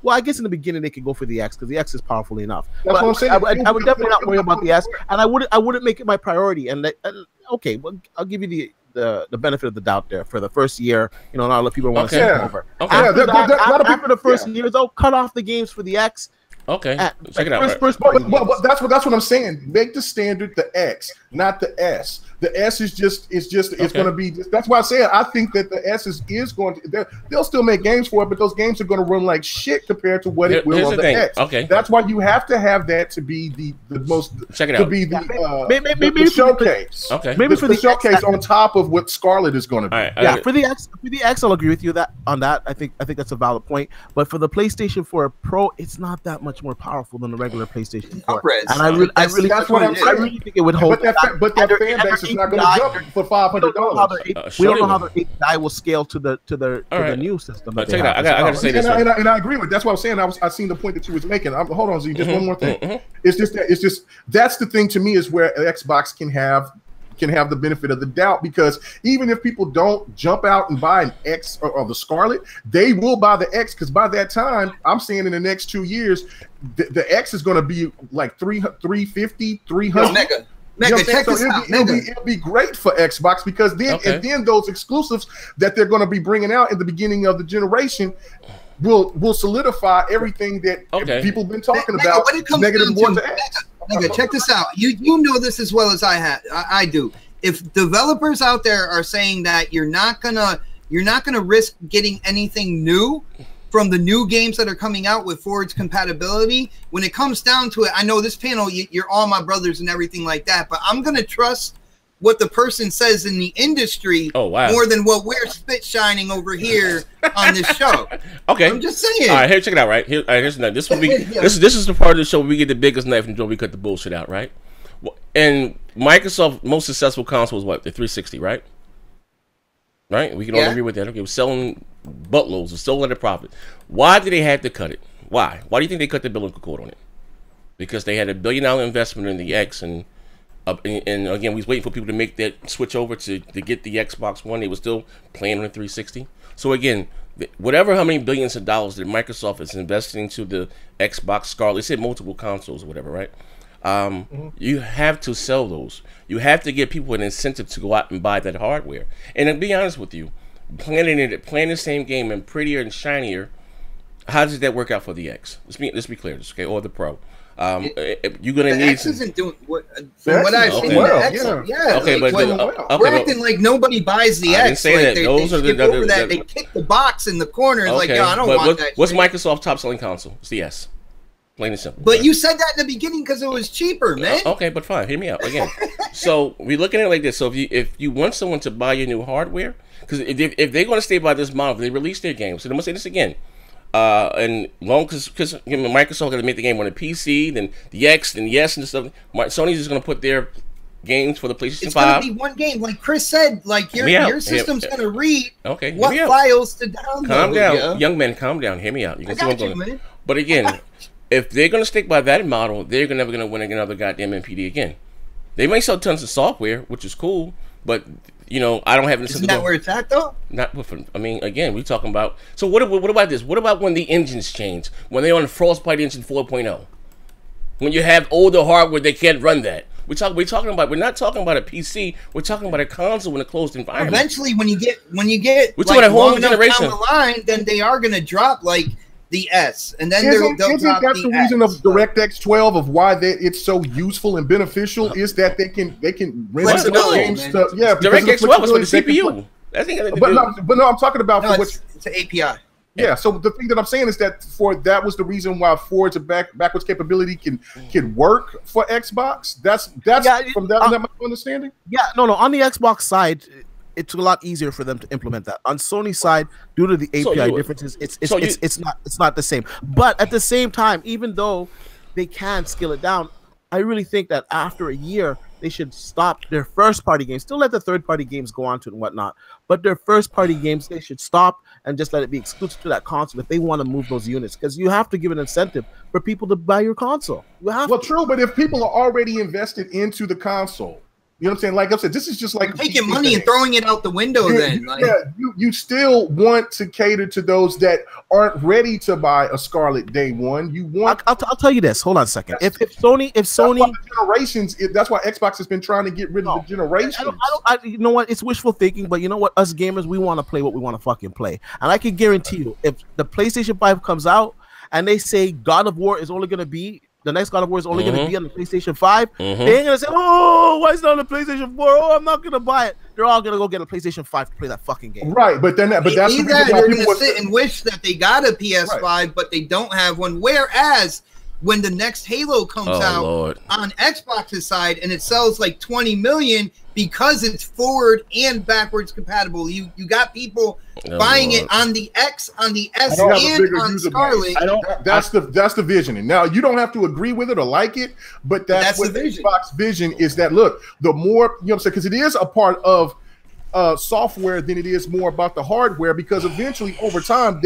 Well, I guess in the beginning they could go for the X because the X is powerful enough. That's what I'm saying. I would definitely not worry about the S, and I wouldn't make it my priority. And okay, well, I'll give you the benefit of the doubt there for the first year. Not a lot of people want to see it over. Okay. After the first year, though, cut off the games for the X. Okay, check it out. That's what I'm saying. Make the standard the X, not the S. The S is it's going to be. That's why I said I think that the S is going to. They'll still make games for it, but those games are going to run like shit compared to what it will on the X. Okay, that's why you have to have that to be the most. Check it out. To be the showcase. Okay, maybe for the showcase on top of what Scarlet is going to be. Right, for the X, I'll agree with you on that. I think that's a valid point. But for the PlayStation 4 Pro, it's not that much more powerful than the regular PlayStation 4. And I really think it would hold. But that fan base is not going to jump for $500. We don't know how their API will scale to the new system. Check it out. I got to say this, and I agree with. That's what I was saying. I seen the point that you was making. Hold on, Z. Just one more thing. It's just that's the thing to me is where Xbox can have the benefit of the doubt, because even if people don't jump out and buy an X or the Scarlet, they will buy the X, because by that time, I'm saying in the next 2 years, the X is going to be like 350, 300. Mega, check this out. It'll be great for Xbox, because then those exclusives that they're going to be bringing out in the beginning of the generation will solidify everything that people have been talking about. When it comes negative down to X. Mega, check this out. You know this as well as I do. If developers out there are saying that you're not gonna risk getting anything new from the new games that are coming out with forwards compatibility, when it comes down to it, I know this panel, you're all my brothers and everything like that, but I'm gonna trust what the person says in the industry more than what we're spit shining over here on this show. Okay, I'm just saying. All right, here, check it out. Right here, here's the this will be this is the part of the show where we get the biggest knife and we cut the bullshit out. Right, and Microsoft's most successful console was what, the 360, right? Right, we can all agree with that. Okay, we're selling buttloads, we're still at a profit. Why did they have to cut it? Why do you think they cut the billing code on it? Because they had $1 billion investment in the X, and And again, we was waiting for people to make that switch over to get the Xbox One. They were still playing on the 360. So again, whatever how many billions of dollars that Microsoft is investing into the Xbox Scarlet, they said multiple consoles or whatever, right? You have to sell those. You have to give people an incentive to go out and buy that hardware. And to be honest with you, playing the same game and prettier and shinier, how does that work out for the X? Let's be clear, okay, or the Pro. You're gonna need. X isn't doing what from what I've seen. Well, the X, yeah. Okay, like, but we're acting like nobody buys the I X. didn't say like that. Those are the they kick the box in the corner. It's like, yo, I don't want that. What's shit. Microsoft's top selling console? It's the S. Plain and simple. But you said that in the beginning because it was cheaper, man. Okay, but fine. Hear me out again. So we're looking at it like this. So if you want someone to buy your new hardware, because if they're going to stay by this model, they release their games. So I'm going to say this again. And long because Microsoft got to make the game on the PC, then the X, then the S and stuff. Sony's just going to put their games for the PlayStation 5. It's going to be one game, like Chris said. Like your system's going to read what files to download. Calm down, young man. Calm down. Hear me out. You can see what I'm going. But again, if they're going to stick by that model, they're never going to win another goddamn MPD again. They may sell tons of software, which is cool, but I don't have. Isn't that where it's at though? Not with. I mean, again, we're talking about. So what about this? What about when the engines change? When they're on Frostbite engine 4.0? When you have older hardware, they can't run that. We're talking about. We're not talking about a PC. We're talking about a console in a closed environment. Eventually, when you get we're talking a whole new generation down the line, then they are going to drop like the S, and then they'll drop that's the reason of DirectX 12 of why it's so useful and beneficial is that they can render the games stuff. Yeah, DirectX 12 is for the CPU. But no, I'm talking about for it's an API. Yeah, so the thing that I'm saying is that that was the reason why forwards and backwards capability can work for Xbox. That's from that my understanding. Yeah, no. On the Xbox side, it's a lot easier for them to implement that. On Sony's side, due to the API differences, it's not the same. But at the same time, even though they can scale it down, I really think that after a year they should stop their first-party games. Still let the third-party games go on to it and whatnot, but their first-party games they should stop and just let it be exclusive to that console if they want to move those units. Because you have to give an incentive for people to buy your console. True, but if people are already invested into the console. You know what I'm saying? Like I said, this is just like taking money and throwing it out the window. You still want to cater to those that aren't ready to buy a Scarlet day one. You want. I'll tell you this. Hold on a second. If Sony, generations, that's why Xbox has been trying to get rid of the generations. You know what? It's wishful thinking, but you know what? Us gamers, we want to play what we want to fucking play, and I can guarantee you, if the PlayStation 5 comes out and they say God of War is only going to be. The next God of War is only going to be on the PlayStation 5. They ain't going to say, oh, why is it on the PlayStation 4? Oh, I'm not going to buy it. They're all going to go get a PlayStation 5 to play that fucking game. Right, but that's the reason why they're going to sit and wish that they got a PS5, but they don't have one. Whereas when the next Halo comes out on Xbox's side and it sells like 20 million because it's forward and backwards compatible, you got people buying it on the X, on the S, and on Scarlet. That's the vision. And now you don't have to agree with it or like it, but that's what the Xbox vision is. That look, the more what I'm saying, because it is a part of software than it is more about the hardware. Because eventually, over time,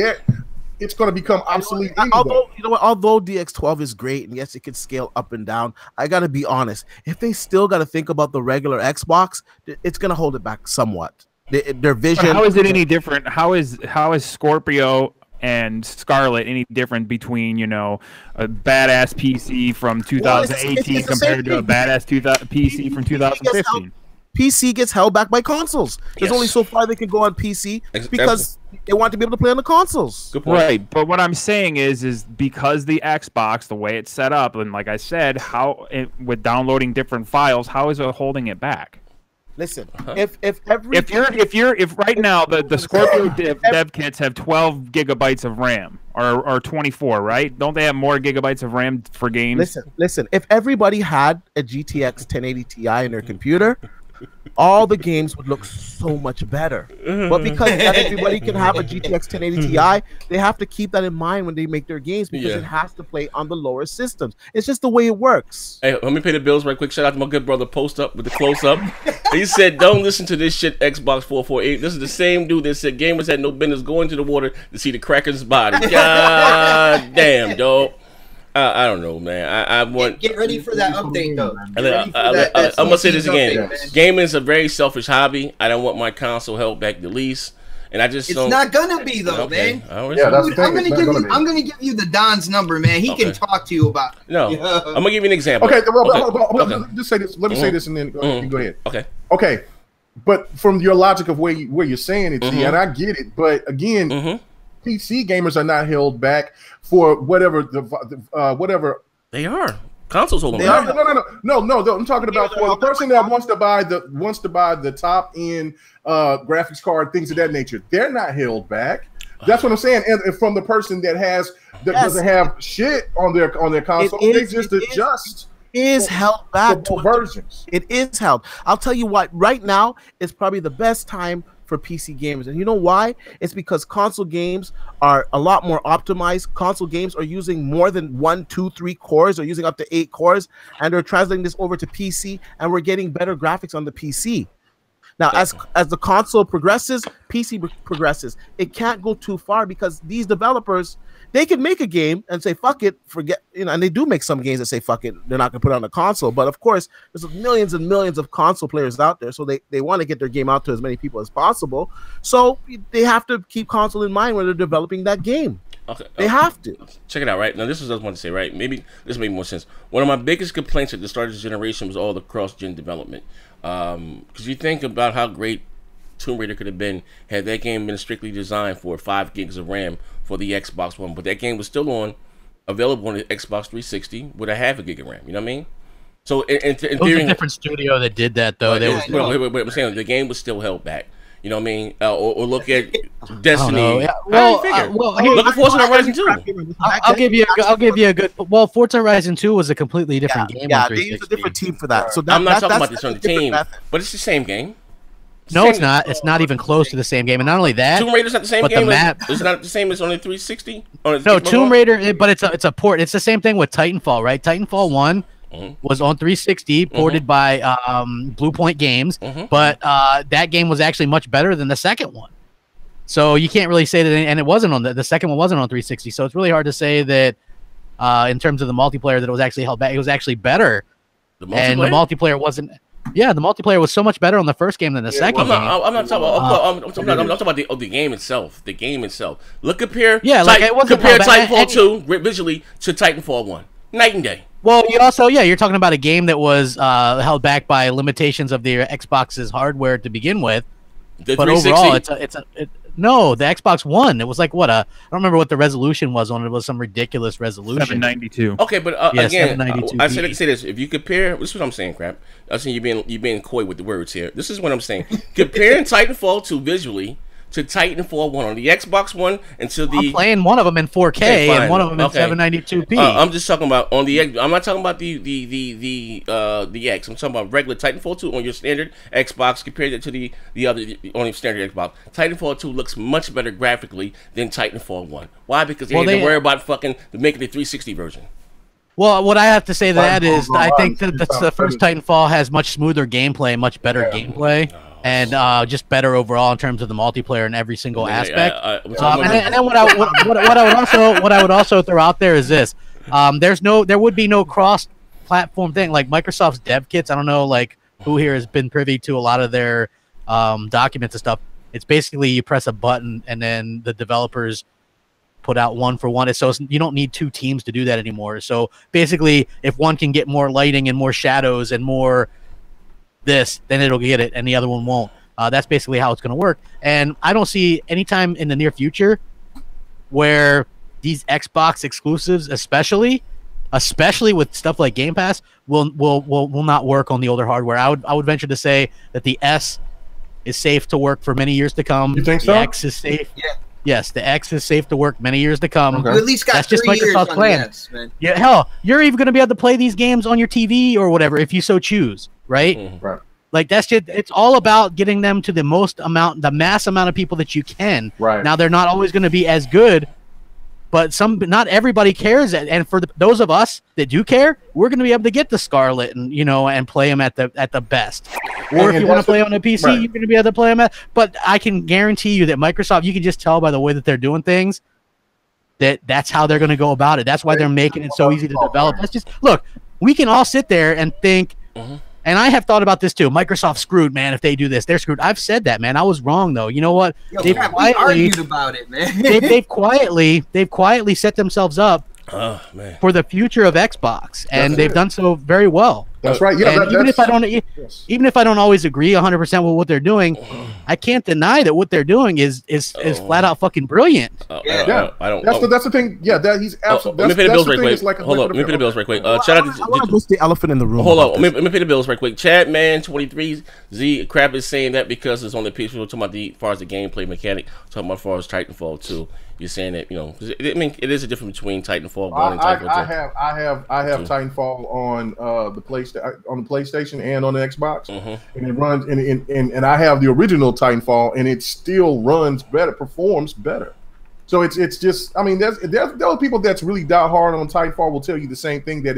it's going to become obsolete. Although DX12 is great and yes, it can scale up and down, I got to be honest. If they still got to think about the regular Xbox, it's going to hold it back somewhat. Their vision. But how is it any different? How is Scorpio and Scarlet any different between a badass PC from 2018 compared to a badass PC from 2015? PC gets held back by consoles. There's only so far they can go on PC because they want to be able to play on the consoles. Good point. Right, but what I'm saying is because the Xbox, the way it's set up, and like I said, with downloading different files, how is it holding it back? Listen, if right now the Scorpio dev kits have 12 gigabytes of RAM or 24, right? Don't they have more gigabytes of RAM for games? Listen. If everybody had a GTX 1080 Ti in their computer, all the games would look so much better. But because not everybody can have a GTX 1080 Ti, they have to keep that in mind when they make their games because it has to play on the lower systems. It's just the way it works. Hey, let me pay the bills right quick. Shout out to my good brother Post Up with the close up. He said, "Don't listen to this shit, Xbox 448. This is the same dude that said gamers had no business going to the water to see the Kraken's body." God damn, dog. I don't know, man. I want get ready for that update though. I'm gonna say this again. Update, Gaming is a very selfish hobby. I don't want my console held back the least, and I just it's don't. not gonna be though, man. Yeah, that's the thing. I'm gonna give you the Don's number, man. He can talk to you about. No, I'm gonna give you an example. Okay, just say this. Let me say this, and then go ahead. Okay. But from your logic of where you're saying it, and I get it. But again, PC gamers are not held back for whatever whatever they are. Consoles holding back. No. I'm talking about for the person that wants to buy the top end graphics card, things of that nature. They're not held back. That's what I'm saying. And from the person that doesn't have shit on their console, they just adjust. Is held back to versions. It is held. I'll tell you what. Right now is probably the best time for PC gamers, and you know why? It's because console games are a lot more optimized. Console games are using more than 1, 2, 3 cores, or using up to 8 cores, and they're translating this over to PC, and we're getting better graphics on the PC. Now, as the console progresses, PC progresses. It can't go too far because these developers, they can make a game and say, fuck it, forget, and they do make some games that say, fuck it, they're not going to put it on the console. But of course, there's millions and millions of console players out there, so they want to get their game out to as many people as possible. So they have to keep console in mind when they're developing that game. Okay. They have to. Check it out, right? Now, this is what I was going to say, right? Maybe this makes more sense. One of my biggest complaints at the start of this generation was all the cross-gen development. Because you think about how great Tomb Raider could have been had that game been strictly designed for 5 gigs of RAM for the Xbox One, but that game was still available on the Xbox 360 with a half a gig of RAM. You know what I mean? So in theory, it was a different studio that did that, though. Wait, I'm saying the game was still held back. You know what I mean? Or look at Destiny. Yeah. Well, look at Forza Horizon 2. I'll give you a good. Well, Forza Horizon 2 was a completely different game. Yeah, they used a different team for that. So I'm not talking about this on the team, but it's the same game. No, it's not. It's not even close to the same game. And not only that, Tomb Raider's not the same game. The map is not the same as on the 360. No, Tomb Raider, but it's a port. It's the same thing with Titanfall, right? Titanfall 1 was on 360, ported by Blue Point Games, but that game was actually much better than the second one. So you can't really say that, and it wasn't on the second one wasn't on 360. So it's really hard to say that in terms of the multiplayer that it was actually held back. It was actually better, and the multiplayer wasn't. Yeah, the multiplayer was so much better on the first game than the second game. I'm not talking about. I'm talking about the game itself. The game itself. compare Titanfall 2 visually to Titanfall 1. Night and day. Well, you're talking about a game that was held back by limitations of the Xbox's hardware to begin with. But overall, no, the Xbox One. It was like I don't remember what the resolution was on it. It was some ridiculous resolution. 792. Okay, but again, I say this. If you compare, this is what I'm saying, crap. I'm saying you're being coy with the words here. This is what I'm saying. Comparing Titanfall 2 visually to Titanfall 1 on the Xbox One and to the... I'm playing one of them in 4K and one of them in 792p. I'm just talking about on the X. I'm not talking about the X. I'm talking about regular Titanfall 2 on your standard Xbox compared to the other on your standard Xbox. Titanfall 2 looks much better graphically than Titanfall 1. Why? Because they had to worry about making the 360 version. Well, what I have to say to that is I think that the first Titanfall has much smoother gameplay, much better gameplay. And just better overall in terms of the multiplayer in every single aspect. And then what I would also throw out there is this: there would be no cross-platform thing like Microsoft's dev kits. I don't know who here has been privy to a lot of their documents and stuff. It's basically you press a button and then the developers put out one for one. So you don't need 2 teams to do that anymore. So basically, if one can get more lighting and more shadows and more then it'll get it and the other one won't. That's basically how it's going to work. And I don't see any time in the near future where these Xbox exclusives, especially with stuff like Game Pass, will not work on the older hardware. I would venture to say that the S is safe to work for many years to come. You think so? The X is safe. Yeah. Yes, the X is safe to work many years to come. Okay. You at least got That's just 3 years Microsoft's on plan. the S, man. Yeah, hell, you're even going to be able to play these games on your TV or whatever if you so choose, right? Right. Like that's just it's all about getting them to the mass amount of people that you can. Right. Now they're not always going to be as good, but not everybody cares. And for those of us that do care, we're going to be able to get the Scarlet and play them at the best. Or if you want to play on a PC, you're going to be able to play them But I can guarantee you that Microsoft, you can just tell by the way that they're doing things, that's how they're going to go about it. That's why they're making it so easy to develop. Let's just look. We can all sit there and think. And I have thought about this too. Microsoft screwed, man. If they do this, they're screwed. I've said that, man. I was wrong though. You know what? We argued about it, man. they've quietly set themselves up for the future of Xbox, and they've done so very well. That's right. Yeah. Even if I don't always agree 100% with what they're doing, I can't deny that what they're doing is flat out fucking brilliant. I don't. That's the thing. Yeah, that he's absolutely. Let me pay the bills right quick. Hold up. Let me pay the bills right quick. Shout out to. I want to just the elephant in the room. Hold on. Let me pay the bills right quick. Chad Man 23 Z Crap is saying that because it's on the PC. We're talking about as far as the gameplay mechanic. Talking about as far as Titanfall 2. You're saying that I mean it is a difference between Titanfall 1 and Titanfall 2. I have Titanfall on the PlayStation and on the Xbox, and it runs and I have the original Titanfall, and it still runs better, performs better. So it's just, I mean, there are people that's really die hard on Titanfall will tell you the same thing, that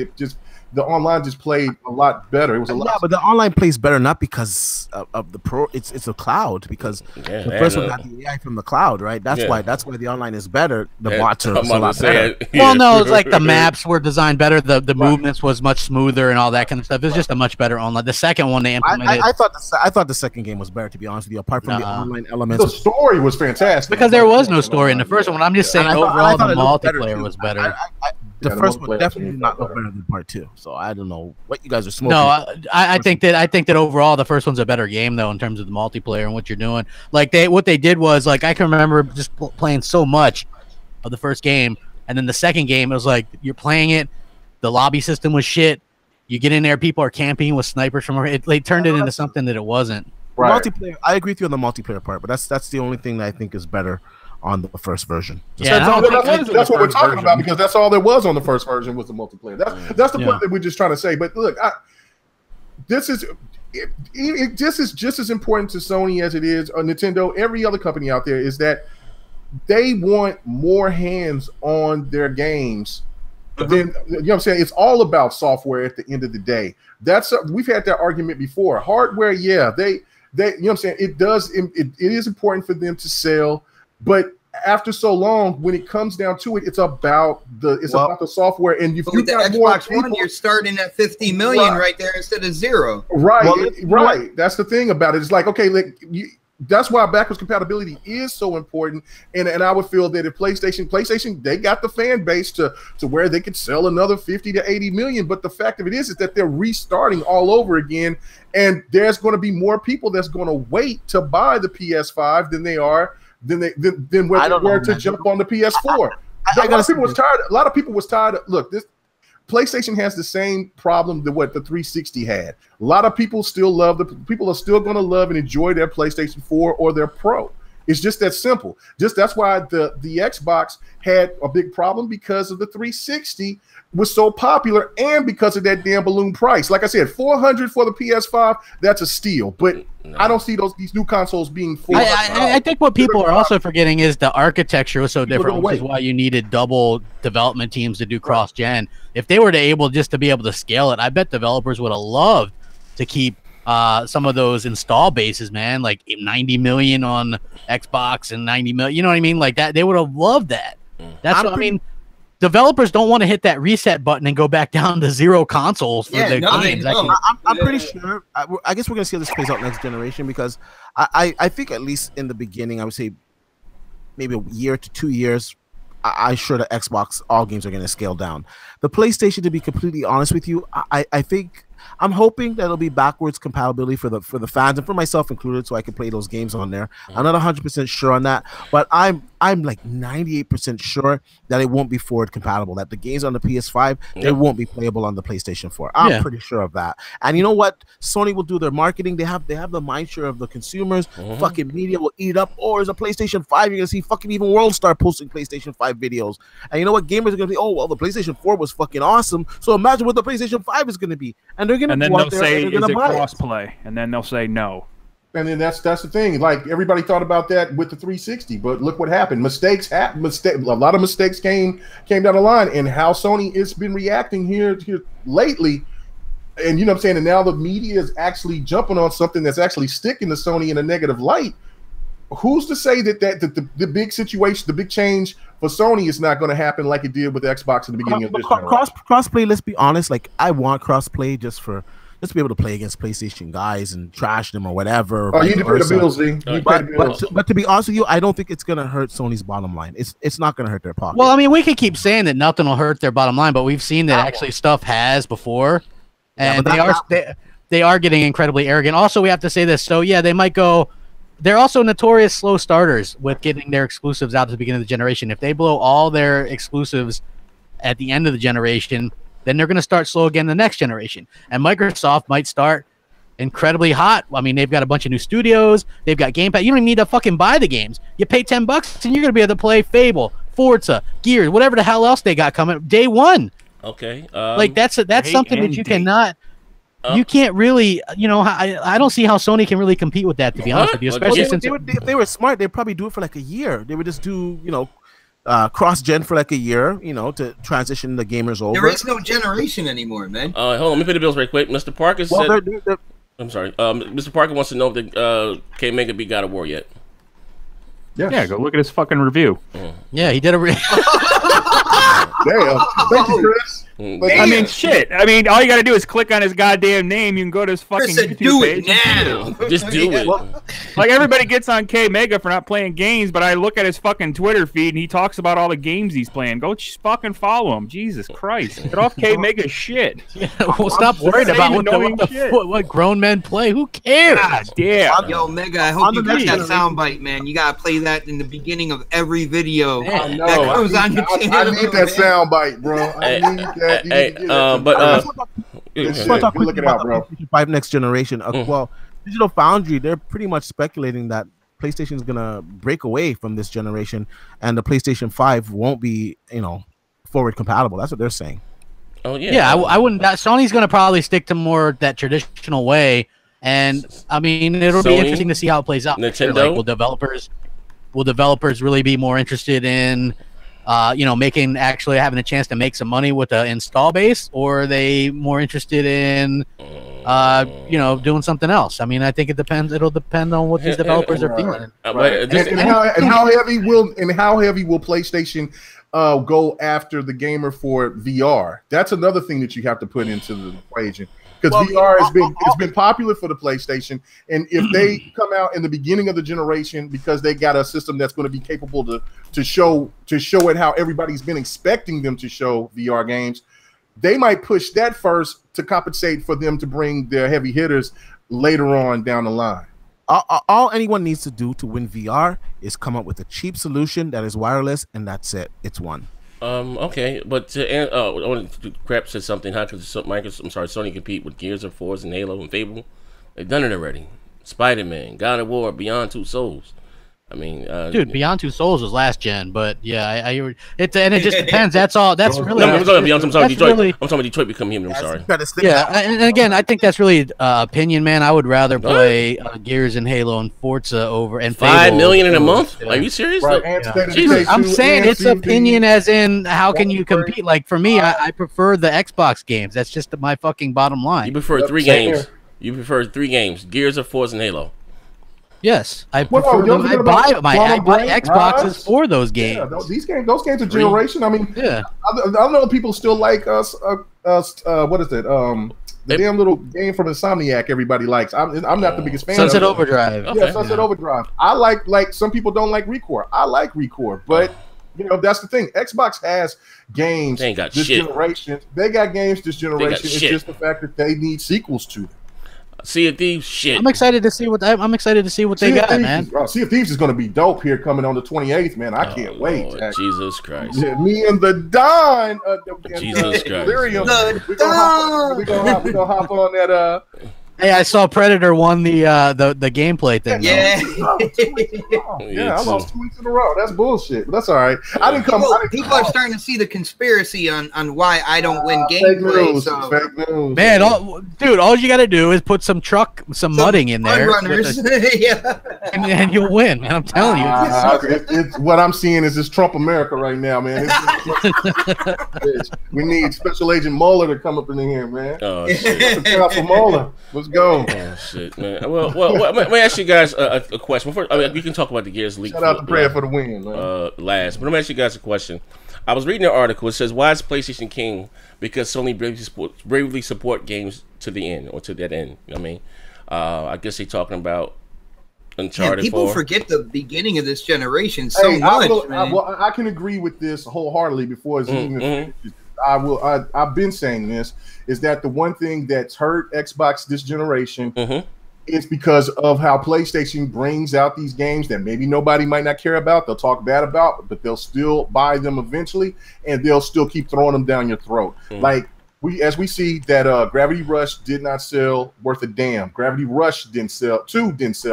the online just played a lot better. It was a lot. Yeah, but the online plays better not because of the pro. It's a cloud, because the first one got the AI from the cloud, right? That's why the online is better. The bots are a lot better. Well, no, it's like the maps were designed better. The movements was much smoother and all that kind of stuff. It's just a much better online. The second one they implemented. I thought the second game was better, to be honest with you. Apart from the online elements, the story was fantastic because there was no story in the first one. I'm just saying overall the multiplayer was better. The first one definitely did not look better than part 2. So I don't know what you guys are smoking. No, I think that overall the first one's a better game though in terms of the multiplayer and what you're doing. Like what they did was, like, I can remember just playing so much of the first game, and then the second game it was like you're playing it, the lobby system was shit. You get in there, people are camping with snipers from it. They turned it into something that it wasn't. Right. Multiplayer. I agree with you on the multiplayer part, but that's the only thing that I think is better on the first version. That's what we're talking about, because that's all there was on the first version was the multiplayer. That's the point that we're just trying to say. But look, this is just as important to Sony as it is Nintendo, every other company out there, is that they want more hands on their games. But then, you know what I'm saying? It's all about software at the end of the day. We've had that argument before. Hardware, yeah, they you know what I'm saying? It is important for them to sell. But after so long, when it comes down to it, it's about the software. And if you got Xbox One, you're starting at 50 million right there instead of 0. Right, right. That's the thing about it. It's like, okay, that's why backwards compatibility is so important. And I would feel that if PlayStation, they got the fan base to where they could sell another 50 to 80 million. But the fact of it is that they're restarting all over again, and there's going to be more people that's going to wait to buy the PS5 than they are. Then where they were to jump on the PS4. A lot of people was tired. Look, this PlayStation has the same problem that what the 360 had. A lot of people still people are still going to love and enjoy their PlayStation 4 or their Pro. It's just that simple. That's why the Xbox had a big problem, because of the 360 was so popular, and because of that damn balloon price. Like I said, $400 for the PS5, that's a steal. But I don't see these new consoles being $400. I think what people are also forgetting is the architecture was so different, which is why you needed double development teams to do cross-gen. If they were to be able to scale it, I bet developers would have loved to keep some of those install bases, man, like 90 million on Xbox and 90 million. You know what I mean? Like that, they would have loved that. That's what I mean. Developers don't want to hit that reset button and go back down to 0 consoles for their games. I'm pretty sure. I guess we're gonna see how this plays out next generation, because I think at least in the beginning, I would say maybe a year to 2 years, I'm sure the Xbox all games are gonna scale down. The PlayStation, to be completely honest with you, I think. I'm hoping that it'll be backwards compatibility for the fans and for myself included, so I can play those games on there. I'm not 100% sure on that, but I'm like 98% sure that it won't be forward compatible. That the games on the PS5 they won't be playable on the PlayStation 4. I'm pretty sure of that. And you know what? Sony will do their marketing. They have the mind share of the consumers. Fucking media will eat it up. Or as a PlayStation 5, you're gonna see fucking even World Star posting PlayStation 5 videos. And you know what? Gamers are gonna be, oh well, the PlayStation 4 was fucking awesome. So imagine what the PlayStation 5 is gonna be. And they're gonna then they'll say, is it cross-play? And then they'll say no. And then that's the thing. Like, everybody thought about that with the 360, but look what happened. Mistakes happen. A lot of mistakes came down the line, and how Sony has been reacting here lately. And you know what I'm saying? And now the media is actually jumping on something that's actually sticking to Sony in a negative light. who's to say that the big situation, the big change for Sony is not going to happen like it did with Xbox in the beginning of this crossplay? Let's be honest. Like, I want crossplay just to be able to play against PlayStation guys and trash them or whatever. Oh, you need to pay the bills, Z. But to be honest with you, I don't think it's going to hurt Sony's bottom line. It's not going to hurt their pocket. Well, I mean, we could keep saying that nothing will hurt their bottom line, but we've seen that actually stuff has before, and they are getting incredibly arrogant. Also, we have to say this. So yeah, they might go. They're also notorious slow starters with getting their exclusives out at the beginning of the generation. If they blow all their exclusives at the end of the generation, then they're going to start slow again the next generation. And Microsoft might start incredibly hot. I mean, they've got a bunch of new studios. They've got Game Pass. You don't even need to fucking buy the games. You pay $10 and you're going to be able to play Fable, Forza, Gears, whatever the hell else they got coming day one. Okay. Like that's something that you cannot. You can't really, I don't see how Sony can really compete with that, to be honest with you. Especially since if they were smart, they'd probably do it for like a year. They would just do, cross-gen for like a year, to transition the gamers over. There is no generation anymore, man. Hold on, let me pay the bills right quick. Mr. Parker said... I'm sorry. Mr. Parker wants to know if K Mega beat God of War yet. Yes. Yeah, go look at his fucking review. Yeah, he did a Damn. Thank you, Chris. I mean, shit. I mean, all you got to do is click on his goddamn name. You can go to his fucking YouTube page. Now. Just do it. Like, everybody gets on K Mega for not playing games, but I look at his fucking Twitter feed and he talks about all the games he's playing. Go fucking follow him. Jesus Christ. Get off K Mega shit. Yeah, well, stop worrying about what grown men play. Who cares? God damn. Yo, Mega, I hope you got that soundbite, man. You got to play that in the beginning of every video. I know. That comes on your channel. I need that soundbite, bro. I need that. Look it out, bro. PlayStation 5 next generation. Well, Digital Foundry, they're pretty much speculating that PlayStation is gonna break away from this generation, and the PlayStation 5 won't be, forward compatible. That's what they're saying. Oh yeah. Yeah, I wouldn't. Sony's gonna probably stick to more that traditional way, and I mean, it'll be interesting to see how it plays out. Nintendo. Like, will developers really be more interested in? Actually having a chance to make some money with the install base, or are they more interested in, doing something else? I mean, I think it depends. It'll depend on what these developers are feeling. And how heavy will PlayStation go after the gamer for VR? That's another thing that you have to put into the equation. Because VR has been popular for the PlayStation, and if they come out in the beginning of the generation because they got a system that's going to be capable to show it how everybody's been expecting them to show VR games, they might push that first to compensate for them to bring their heavy hitters later on down the line. All anyone needs to do to win VR is come up with a cheap solution that is wireless, and that's it. It's won. Okay, but Crap said something. How could Sony compete with Gears of Forza and Halo and Fable? They've done it already. Spider-Man, God of War, Beyond Two Souls. I mean, dude, Beyond Two Souls was last gen, but yeah, it just depends. That's all. That's really. No, I'm talking about Detroit. I'm talking about Detroit become human. I'm sorry. Yeah, and again, I think that's really opinion, man. I would rather play Gears and Halo and Forza over and $5 million in a month. Are you serious? Right. Jesus, I'm saying it's opinion, as in how can you compete? Like for me, I prefer the Xbox games. That's just my fucking bottom line. You prefer 3 games. You prefer 3 games: Gears of Forza and Halo. Yes, I prefer them. I buy Xboxes for those games. Yeah, those games are generation. I mean, yeah. I don't know if people still like us. What is it? The damn little game from Insomniac everybody likes. I'm not the biggest fan. Sunset Overdrive. Okay. Yeah, Sunset Overdrive. I like some people don't like Recore. I like Recore, but that's the thing. Xbox has games this generation. They got games this generation. It's just the fact that they need sequels to them. Sea of Thieves, shit. I'm excited to see what they got, man. Sea of Thieves is going to be dope here coming on the 28th, man. I can't wait. Lord, Jesus Christ. Yeah, me and the Don. Jesus Christ. We're going to hop on that. Hey, I saw Predator won the gameplay thing. Yeah. I lost 2 weeks in a row. That's bullshit. But that's all right. People are starting to see the conspiracy on why I don't win gameplay. Fake news. Man, all you got to do is put some mudding in there. Runners. Yeah. and you'll win, man. I'm telling you. It's what I'm seeing is this Trump America right now, man. We need Special Agent Mueller to come up in here, man. Oh shit! For Mueller. Let's go. Oh shit, man. Well, let me ask you guys a question. Before, I mean, we can talk about the Gears leak. Shout out to Prayer for the win, man. Last, but let me ask you guys a question. I was reading an article. It says, "Why is PlayStation king? Because Sony bravely support games to the end or to that end." You know what I mean? I guess they're talking about Uncharted. Man, people 4. forget the beginning of this generation so much. I can agree with this wholeheartedly. Before it's even I've been saying this is that the one thing that's hurt Xbox this generation is because of how PlayStation brings out these games that maybe nobody might not care about. They'll talk bad about, but they'll still buy them eventually, and they'll still keep throwing them down your throat. Like we see that Gravity Rush did not sell worth a damn. Gravity Rush didn't sell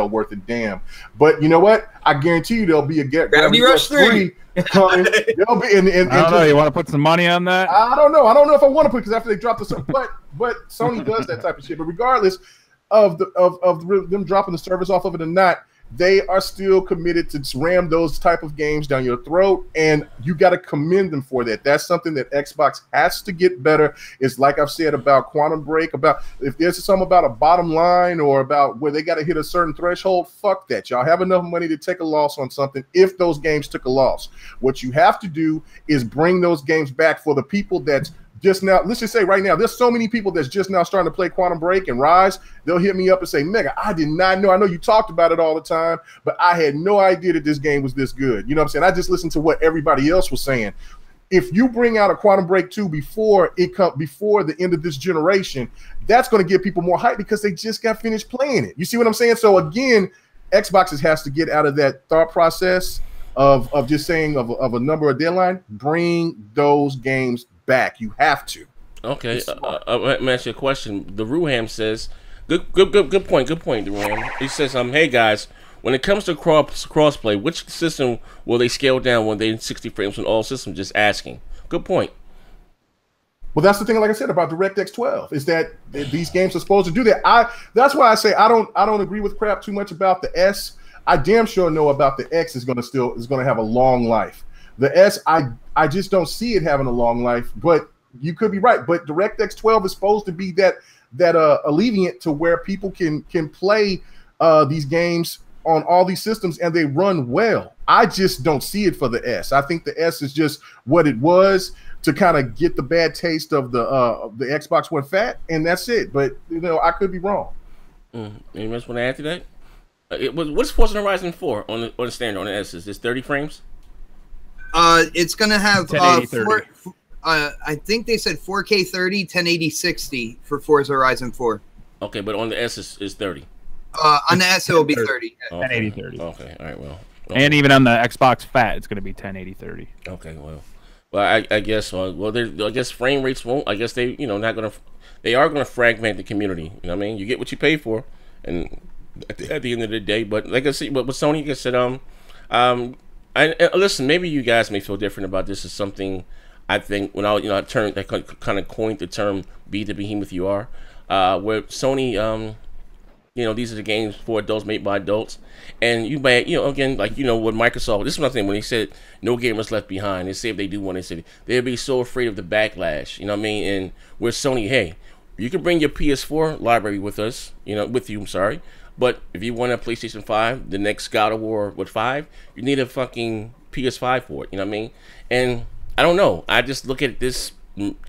worth a damn. But you know what? I guarantee you there'll be a Gravity Rush 3 coming. There'll be, and I don't know. You want to put some money on that? I don't know. I don't know if I want to put because after they drop the but Sony does that type of shit. But regardless of them dropping the service off of it or not, they are still committed to ram those type of games down your throat, and you got to commend them for that. That's something that Xbox has to get better. It's like I've said about Quantum Break, about if there's something about a bottom line or about where they got to hit a certain threshold, fuck that. Y'all have enough money to take a loss on something if those games took a loss. What you have to do is bring those games back for the people that's just now, let's just say right now, there's so many people that's just now starting to play Quantum Break and Rise. They'll hit me up and say, Mega, I did not know. I know you talked about it all the time, but I had no idea that this game was this good. You know what I'm saying? I just listened to what everybody else was saying. If you bring out a Quantum Break 2 before the end of this generation, that's going to give people more hype because they just got finished playing it. You see what I'm saying? So again, Xbox has to get out of that thought process of just saying of a number or deadline. Bring those games back. You have to. Okay, let me ask you a question. The Ruham says, good point, Ruham. He says, hey guys, when it comes to crossplay, which system will they scale down when they're in 60 frames on all systems? Just asking. Good point. Well, that's the thing, like I said, about DirectX 12, is that these games are supposed to do that. That's why I say I don't agree with crap too much about the S. I damn sure know about the X is going to have a long life. The S, I just don't see it having a long life, but you could be right. But DirectX 12 is supposed to be that alleviant to where people can play these games on all these systems and they run well. I just don't see it for the S. I think the S is just what it was to kind of get the bad taste of the Xbox One fat, and that's it. But I could be wrong. Anyone else want to add to that? What's Forza Horizon 4 on the standard on the S? Is this 30 frames? It's gonna have I think they said 4K 30, 1080 60 for Forza Horizon 4. Okay, but on the S is 30. On the S it will be 30. Okay. 1080 30. Okay, all right, well. Okay. And even on the Xbox Fat, it's going to be 1080 30. Okay, well, I guess I guess frame rates won't. I guess they not gonna. They are gonna fragment the community. You know what I mean? You get what you pay for, and at the end of the day. But like I said, but with Sony, I said, listen, maybe you guys may feel different about this. Is something I think when I kind of coined the term "be the behemoth you are," where Sony, these are the games for adults made by adults, and you may, again, like with Microsoft, this is one thing when they said no gamers left behind. They say if they do one, they said they'd be so afraid of the backlash. You know what I mean? And with Sony, hey, you can bring your PS4 library with us, I'm sorry. But if you want a PlayStation 5, the next God of War with 5, you need a fucking PS5 for it. You know what I mean? And I don't know. I just look at this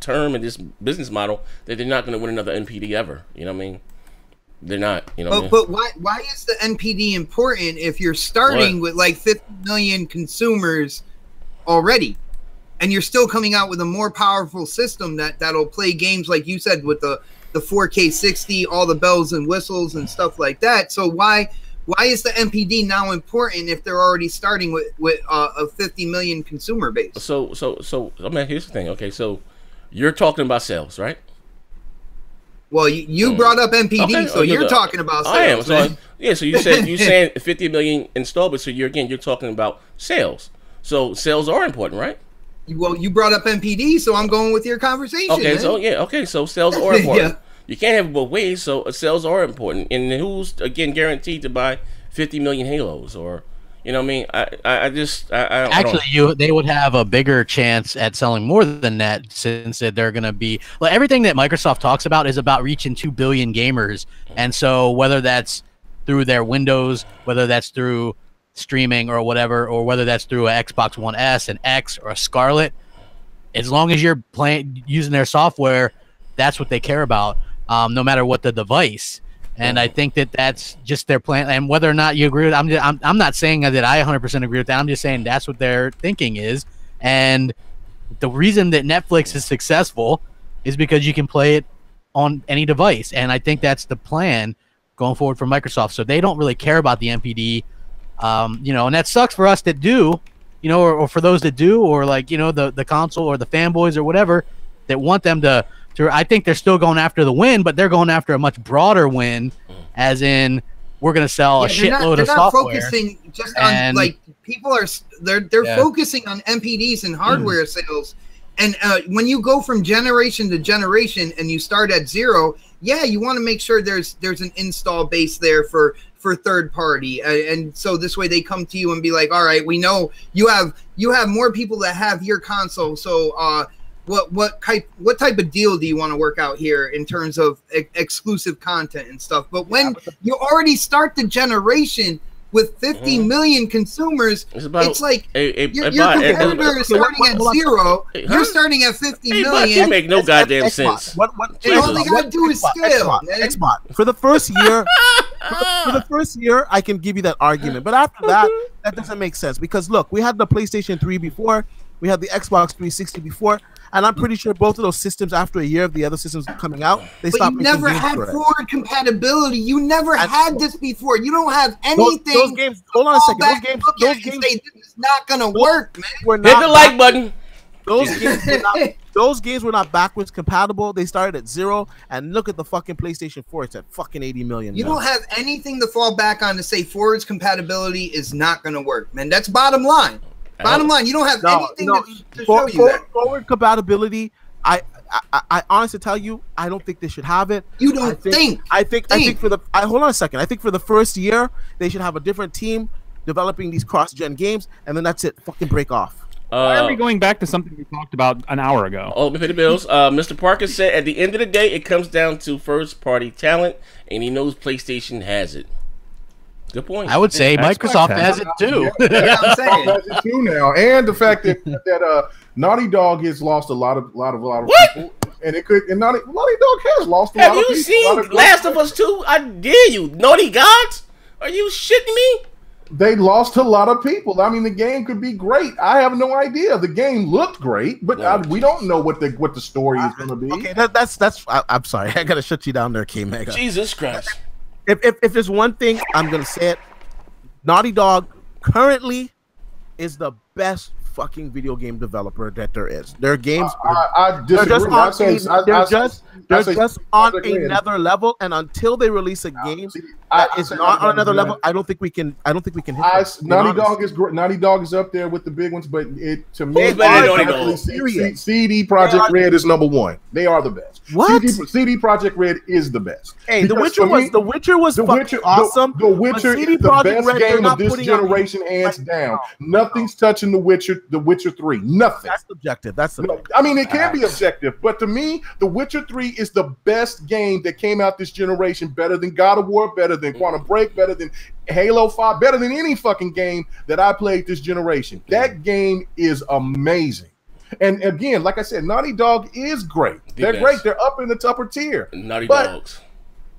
term and this business model that they're not going to win another NPD ever. You know what I mean? They're not. But why is the NPD important if you're starting with like 50 million consumers already, and you're still coming out with a more powerful system that'll play games like you said with the 4K 60, all the bells and whistles and stuff like that. So why is the NPD now important if they're already starting with a 50 million consumer base? So I mean, here's the thing. Okay, so you're talking about sales, right? Well, you brought up NPD, okay, so you're talking about sales. I am. So, so you're saying 50 million installed, but so you're talking about sales. So sales are important, right? Well, you brought up NPD, so I'm going with your conversation. Okay, man. So sales are important. You can't have it both ways. So sales are important, and who's again guaranteed to buy 50 million Halos, or you know what I mean? They would have a bigger chance at selling more than that, since they're going to be like everything that Microsoft talks about is about reaching 2 billion gamers. And so whether that's through their Windows, whether that's through streaming or whatever, or whether that's through an Xbox One S, an X, or a Scarlet, as long as you're using their software, that's what they care about, no matter what the device. And I think that that's just their plan. And whether or not you agree with it, I'm not saying that I 100% agree with that. I'm just saying that's what their thinking is. And the reason that Netflix is successful is because you can play it on any device. And I think that's the plan going forward for Microsoft. So they don't really care about the MPD, and that sucks for us that do, or for those that do, or like, the console or the fanboys or whatever that want them to I think they're still going after the win, but they're going after a much broader win, as in we're going to sell a shitload of software. They're not focusing just on people are they're focusing on MPDs and hardware sales. And when you go from generation to generation and you start at 0, you want to make sure there's an install base there for third party, and so this way they come to you and be like, all right, we know you have more people that have your console, so what type of deal do you want to work out here in terms of exclusive content and stuff? But when you already start the generation with 50 million consumers, it's like your competitor is starting at 0. You're starting at 50 million. You make no goddamn sense. All they gotta do is scale. Xbox. For the first year, for the first year, I can give you that argument. But after that, that doesn't make sense, because look, we had the PlayStation 3 before, we had the Xbox 360 before. And I'm pretty sure both of those systems, after a year of the other systems coming out, they stopped. But you never had forward compatibility. You never had this before. You don't have anything. Those games. Hold on a second. Those games. This is not gonna work, man. Hit the like button. Those games were not backwards compatible. They started at 0, and look at the fucking PlayStation 4. It's at fucking 80 million. You don't have anything to fall back on to say forwards compatibility is not gonna work, man. That's bottom line. Bottom line, you don't have anything to show you that. Forward compatibility, I honestly tell you, I don't think they should have it. You don't think? I think for the hold on a second. I think for the first year they should have a different team developing these cross-gen games, and then that's it. Fucking break off. Why are we going back to something we talked about an hour ago? Oh, pay the bills. Mr. Parker said at the end of the day, it comes down to first-party talent, and he knows PlayStation has it. Good point. I would say Microsoft has it too. I'm saying has it too now, and the fact that Naughty Dog has lost a lot of people, and it could. And Naughty Dog has lost a lot of people. Have you seen Last of Us 2? I dare you, Naughty Gods? Are you shitting me? They lost a lot of people. I mean, the game could be great. I have no idea. The game looked great, but we don't know what the story is going to be. Okay, that's. I'm sorry, I gotta shut you down there, K Mega. Jesus Christ. If there's one thing, I'm gonna say it. Naughty Dog currently is the best fucking video game developer that there is. Their games they're just on another level, and until they release a game that is not on another level, I don't think we can hit Naughty Dog is up there with the big ones, but to me, CD Projekt Red is number 1. They are the best. What? CD Projekt Red is the best. Hey, The Witcher was fucking awesome. The Witcher is the best game of this generation, hands down. Nothing's touching The Witcher 3. Nothing. That's subjective. I mean, it can be objective, but to me, The Witcher 3 is the best game that came out this generation. Better than God of War, better than Quantum Break, better than Halo 5, better than any fucking game that I played this generation. That game is amazing. And again, like I said, Naughty Dog is great. They're great. They're up in the upper tier. Naughty Dogs.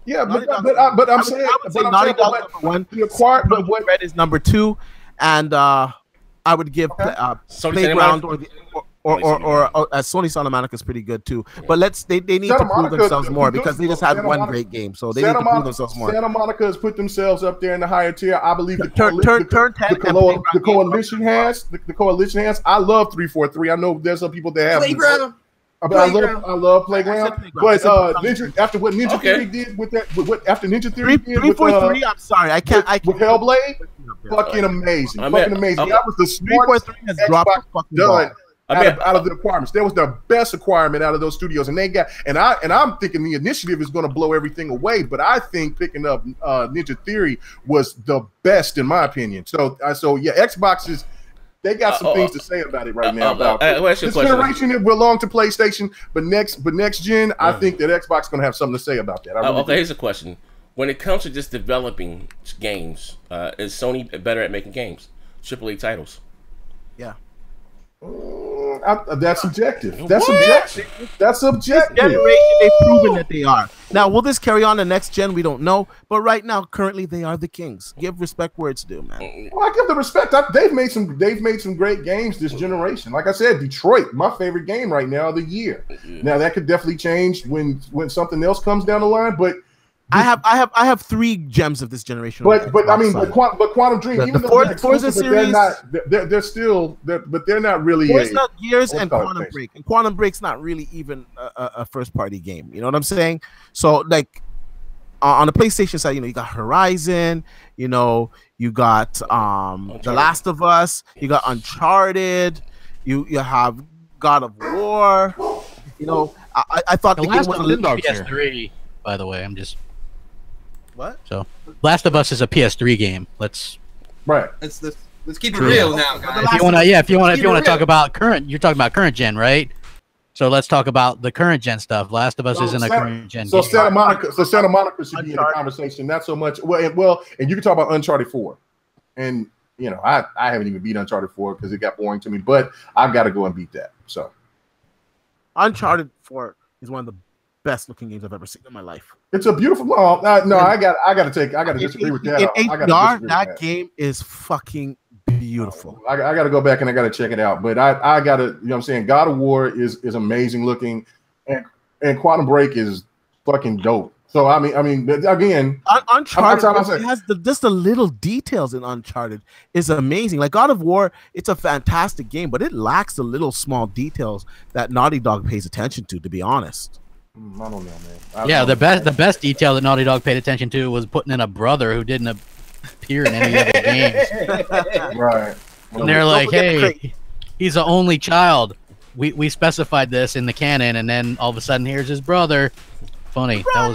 Yeah, but I'm saying Naughty Dog number 1. But what Red is number 2, and I would give Playground or Sony Santa Monica is pretty good too. But they need to prove themselves more, because they just had one great game, so they need to prove themselves more. Santa Monica has put themselves up there in the higher tier. I believe the coalition has. I love 343. I know there's some people that have Playground. I love Playground, but after what Ninja Theory did with that, after Ninja Theory did with 343, I'm sorry, I can't. With Hellblade, fucking amazing, fucking amazing. That was the smartest has dropped the fucking ball. out of the acquirements. That was the best acquirement out of those studios, and I'm thinking the initiative is going to blow everything away. But I think picking up Ninja Theory was the best in my opinion. So yeah, Xbox is. They got some things to say about it right now. About this generation, it belongs to PlayStation, but next gen, I think that Xbox is going to have something to say about that. Okay, here's a question: when it comes to just developing games, is Sony better at making games, AAA titles? Yeah. That's subjective. That's subjective. That's subjective. This generation, they've proven that they are. Now, will this carry on the next gen? We don't know. But right now, currently, they are the kings. Give respect where it's due, man. Well, I give the respect. They've made some great games this generation. Like I said, Detroit, my favorite game right now of the year. Now that could definitely change when something else comes down the line. But I have 3 gems of this generation. But Quantum Dream, even though Forza series, they're not really. Forza, Gears, and Quantum Break. And Quantum Break's not really even a first party game. You know what I'm saying? So like on the PlayStation side, you got Horizon, you got The Last of Us, you got Uncharted, you have God of War. I thought the game was a little PS3. By the way, I'm just. What? So, Last of Us is a PS3 game. Let's keep it real now, guys. If you want to talk about current, you're talking about current gen, right? So let's talk about the current gen stuff. Last of Us isn't a current gen. So Santa Monica should be in the conversation. Not so much. Well, and you can talk about Uncharted 4, and I haven't even beat Uncharted 4 because it got boring to me. But I've got to go and beat that. So, Uncharted 4 is one of the best looking games I've ever seen in my life. It's a beautiful. I got to disagree with that. In HDR, that game is fucking beautiful. I got to go back and I got to check it out. But I got to, what I'm saying, God of War is amazing looking, and Quantum Break is fucking dope. So I mean, again, Uncharted has just the little details in Uncharted is amazing. Like God of War, it's a fantastic game, but it lacks the little small details that Naughty Dog pays attention to be honest. I don't know, man. The best detail that Naughty Dog paid attention to was putting in a brother who didn't appear in any other games. Right. And they're like, hey, he's the only child. We specified this in the canon, and then all of a sudden, here's his brother. Funny. That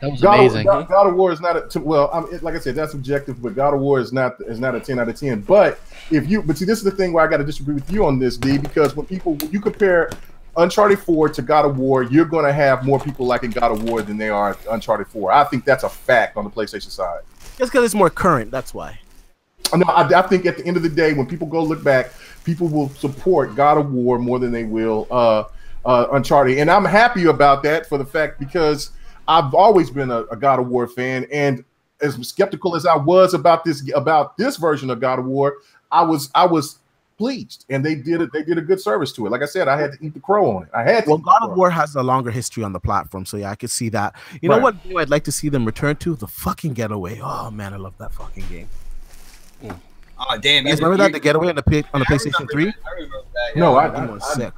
was amazing. God of War is not like I said, that's subjective, but God of War is not a 10 out of 10. But see, this is the thing where I got to disagree with you on this, D, because when you compare Uncharted 4 to God of War, you're going to have more people liking God of War than they are Uncharted 4. I think that's a fact on the PlayStation side. Just because it's more current, that's why. No, I think at the end of the day, when people go look back, people will support God of War more than they will Uncharted. And I'm happy about that for the fact because I've always been a God of War fan. And as skeptical as I was about this version of God of War, I was pleased, and they did a good service to it. Like I said, I had to eat the crow on it. God of War has a longer history on the platform, so yeah, I could see that. You know what I'd like to see them return to? The fucking Getaway. Oh man, I love that fucking game. Oh damn! You guys remember that, the Getaway on the PlayStation 3? I remember that. No,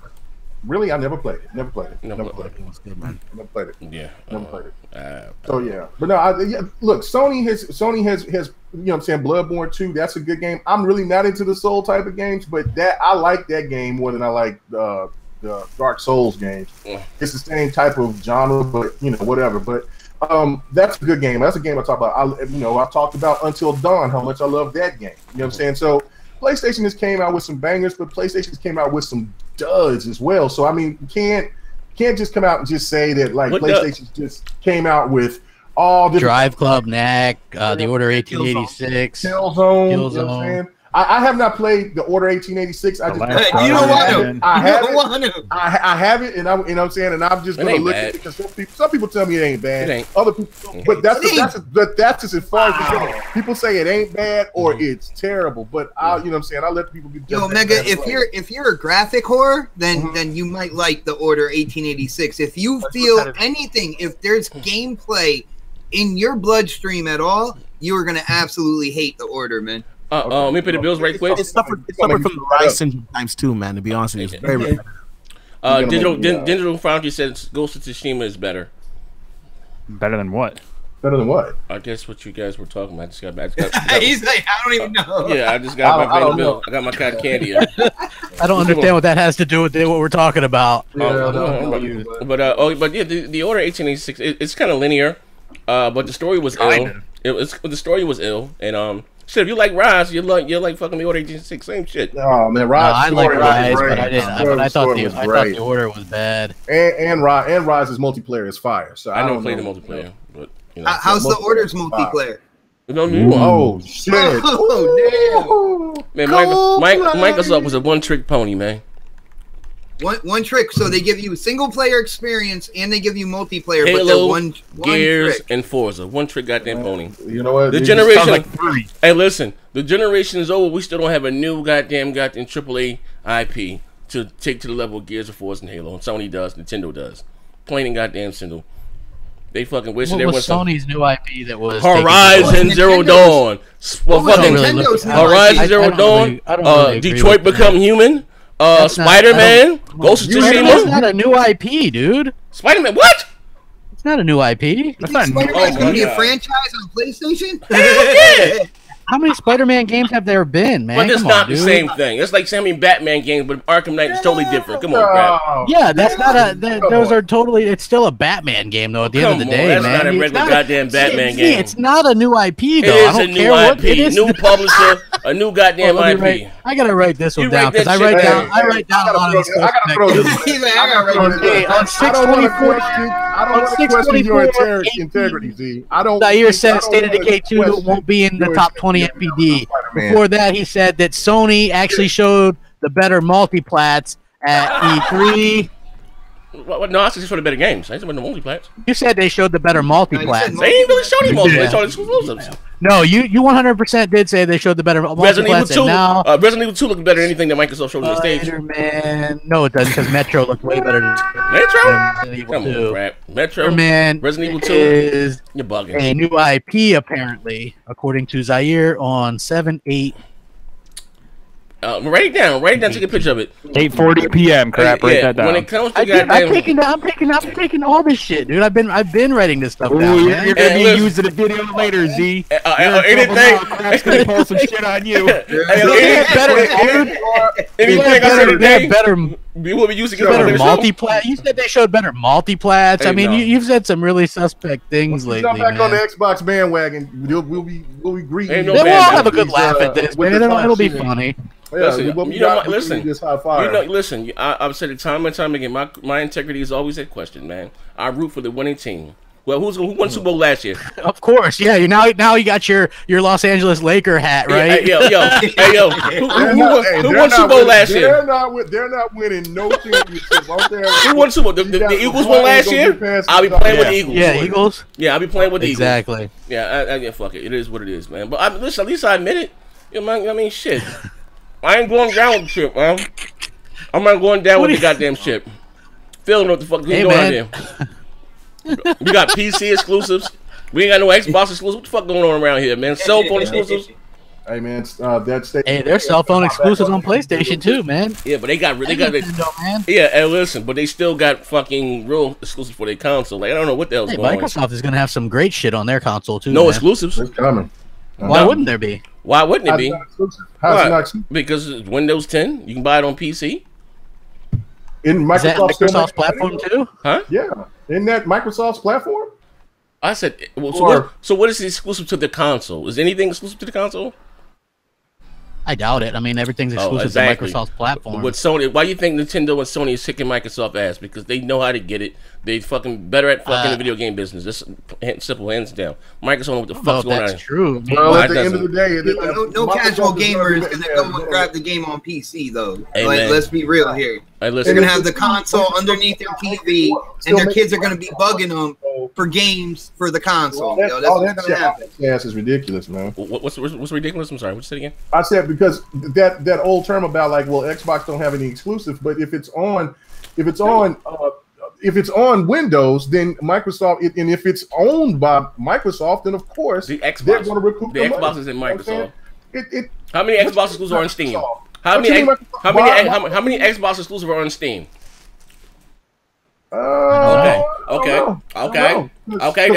Really, I never played it. Never played it. It was good, man. Never played it. Yeah, never played it. So yeah, but no. Look, Sony has you know what I'm saying, Bloodborne 2. That's a good game. I'm really not into the Soul type of games, but I like that game more than I like the Dark Souls games. It's the same type of genre, but whatever. But that's a good game. That's a game I talk about. I've talked about Until Dawn, how much I love that game. You know what I'm saying? So PlayStation has came out with some bangers, but PlayStation's came out with some duds as well. So I mean, you can't just come out and just say that like PlayStation just came out with all the Drive Club, Knack, the Order 1886, Killzone. You know what I'm saying? I have not played the Order 1886. I have it, and I'm saying, and I'm just gonna look at it because some people tell me it ain't bad. Other people, but that's just as far as it goes. People say it ain't bad or it's terrible, but I what I'm saying, I let people get. Yo, Mega, if you're a graphic whore, then you might like the Order 1886. If you feel anything, if there's gameplay in your bloodstream at all, you are gonna absolutely hate the Order, man. Let me pay the bills right quick. It suffered from the Rise Syndrome ×2, man. To be honest with you, it's very Digital Foundry says Ghost of Tsushima is better. Better than what? Better than what? I guess what you guys were talking about. He's like, I don't even know. Yeah, I just got my bill. I got my cotton candy. I don't understand what that has to do with what we're talking about. But yeah, the Order 1886. It's kind of linear, but the story was ill. The story was ill, and shit. If you like Rise, you like fucking the Order 1886. Same shit. Oh man, Rise. I like Rise, but I didn't. But I thought the Order was bad. And Rise's multiplayer is fire. So I don't play the multiplayer, but you know. How's the Order's multiplayer? Oh shit! Oh damn! Man, Microsoft was a one-trick pony, man. One trick. So they give you a single-player experience and they give you multiplayer. Halo, but they're one Gears, trick. and Forza. One-trick goddamn pony. You know what? The generation. Like 3. Hey, listen. The generation is over. We still don't have a new goddamn AAA IP to take to the level of Gears of Forza and Halo. And Sony does. Nintendo does. Plain and goddamn simple. They fucking wish there was Sony's new IP that was Horizon Zero Dawn. Well, fucking Horizon Zero Dawn. Detroit Become Human. Spider-Man. Ghost of Tsushima. That's not a new IP, dude. Spider-Man. What? It's not a new IP. That's not Spider-Man's gonna be a franchise on PlayStation. Yeah. How many Spider-Man games have there been, man? But it's not the same thing. It's like saying Batman games, but Arkham Knight is totally different. Come on, Brad. Yeah, that's not a. Those are totally. It's still a Batman game, though. At the end of the day, that's man, not a regular goddamn Batman game. It's not a new IP, though. It is a new IP, new publisher, a new goddamn IP. I gotta write this one down because I write down a lot of these. I gotta throw this. On 624. I don't want to question your integrity, Z. I don't. Zaire said State of Decay 2 won't be in the top 20 MPD. Before that, he said that Sony actually showed the better multiplats at E3. No, I said for the better games. I said about the multiplats. You said they showed the better multiplats. They ain't really showed any multiplats. They showed exclusives. No, you 100% did say they showed the better multiplats. Resident Evil 2 looked better than anything that Microsoft showed on the stage. Man, no, it doesn't, because Metro looked way better than Metro. Come on, crap. Metro. Man, Resident Evil 2 is you're bugging. A new IP apparently, according to Zaire, on 7/8. Write it down. Take a picture of it. 8:40 p.m. Crap. Write that down. When it comes to I'm taking all this shit, dude. I've been writing this stuff down. You're gonna be using the video later, Z. Anything. Crap's gonna post some shit on you. We will be using better multiplat. You said they showed better multiplats. I mean, you've said some really suspect things lately. Jump back on the Xbox bandwagon. We'll be greeting. We'll have a good laugh at this, man. It'll be funny. Listen, I've said it time and time again. My integrity is always at question, man. I root for the winning team. Well, who won Super Bowl last year? Of course, yeah. Now you got your Los Angeles Laker hat, right? Hey, yo. Who won Super Bowl last year? They're not winning no championship. Who won Super Bowl? The Eagles won last year. I'll be playing with the Eagles. Yeah, Eagles. Yeah, I'll be playing with the Eagles. Exactly. Yeah, fuck it. It is what it is, man. But listen, at least I admit it. You know, I mean, shit. I ain't going down with the ship, man. I'm not going down with the goddamn ship. Phil, know what the fuck you doing out there? We got PC exclusives. We ain't got no Xbox exclusives. What the fuck going on around here, man? Cell phone exclusives. Hey man, there's cell phone exclusives on PlayStation too, man. Yeah, but they got yeah. And listen, but they still got fucking real exclusives for their console. Like I don't know what the hell's going on. Microsoft is gonna have some great shit on their console too. No exclusives. It's coming. Why wouldn't there be? Why wouldn't it be? How's it because it's Windows 10. You can buy it on PC. In Microsoft's platform too? Huh? Yeah. Isn't that Microsoft's platform? I said, so what is exclusive to the console? Is anything exclusive to the console? I doubt it. I mean, everything's exclusive to Microsoft's platform. With Sony, why do you think Nintendo and Sony is kicking Microsoft ass? Because they know how to get it. They fucking better at fucking the video game business. Just simple, hands down. Microsoft, what the fuck's going on? That's true. Well, at the end of the day, no casual gamer is gonna go and grab the game on PC though. Hey, like, let's be real here. Hey, they're gonna have the console underneath their TV, and their kids are gonna be bugging them for games for the console. That's what's gonna happen. Yes, it's ridiculous, man. What's ridiculous? I'm sorry. What you said again? I said because that old term about like, well, Xbox don't have any exclusives, but if it's on Windows, then Microsoft, and if it's owned by Microsoft, then of course the Xbox, they're going to recoup the Xbox is in Microsoft. How many Xbox exclusives are on Steam? How many Xbox exclusives are on Steam? Okay.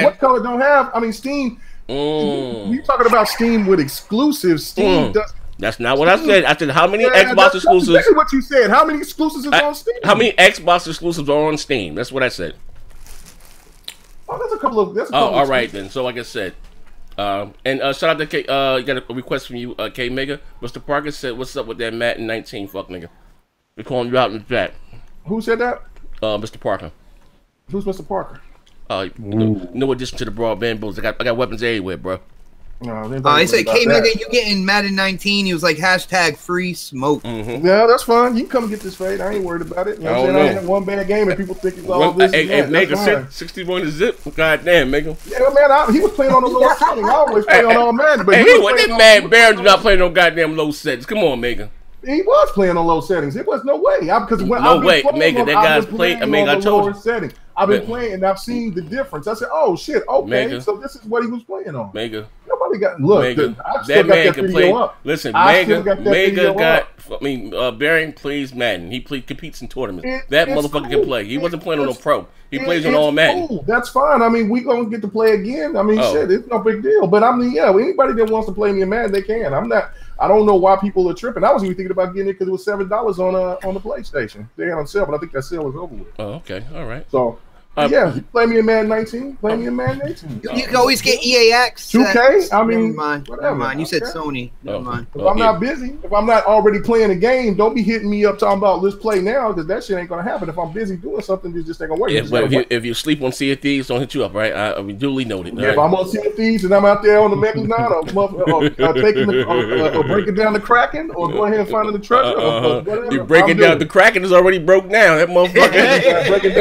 What color don't have? I mean, Steam. You talking about Steam with exclusives? Steam does. That's not what I said. I said how many Xbox exclusives. That's exactly what you said. How many exclusives is on Steam? How many Xbox exclusives are on Steam? That's what I said. Oh, there's a couple of. All right then. So like I said, and shout out to K. You got a request from you, K Mega. Mr. Parker said, "What's up with that Madden 19 fuck nigga? We're calling you out in the chat." Who said that? Mr. Parker. Who's Mr. Parker? No addition to the broadband bulls. I got weapons everywhere, bro. He said, K Mega, you getting Madden 19? He was like, #free smoke. Yeah, that's fine. You can come get this fade. I ain't worried about it. You know what I'm saying? I had one bad game and people think it's all this. Hey, Mega, 61 is zip. God damn, Mega. Yeah, man, he was playing on the low setting. I always play on all Madden. But he was that mad Baron do not play no goddamn low settings. Come on, Mega. He was playing on low settings. It was no way. Because when no way, Mega. That guy's playing. I mean, I told you. Setting. I've been playing and I've seen the difference. I said, "Oh shit, okay." Mega. So this is what he was playing on. Mega. Nobody got look. Mega. That man can play. Listen, Mega got. I mean, Baron plays Madden. He competes in tournaments. That motherfucker cool. can play. He wasn't playing on no pro. He plays on all Madden. Cool. That's fine. I mean, we gonna get to play again. I mean, shit, it's no big deal. But I mean, yeah, anybody that wants to play me in Madden, they can. I don't know why people are tripping. I was even thinking about getting it because it was $7 on the PlayStation. They had on sale, but I think that sale was over with. Oh, okay, all right. So. Yeah, play me in Madden 19. Play me in Madden 18. You can always get EAX. 2K? I mean, never mind. You said Sony. Never mind. If I'm not busy, if I'm not already playing a game, don't be hitting me up talking about let's play now because that shit ain't gonna happen. If I'm busy doing something, it just ain't gonna work. Yeah, but if you sleep on Sea of Thieves, don't hit you up, right? I mean, duly noted. Yeah, if I'm on Sea of Thieves and I'm out there on the Megalodon or breaking down the Kraken or go ahead and finding the treasure. You breaking down the Kraken is already broke down. That motherfucker. Breaking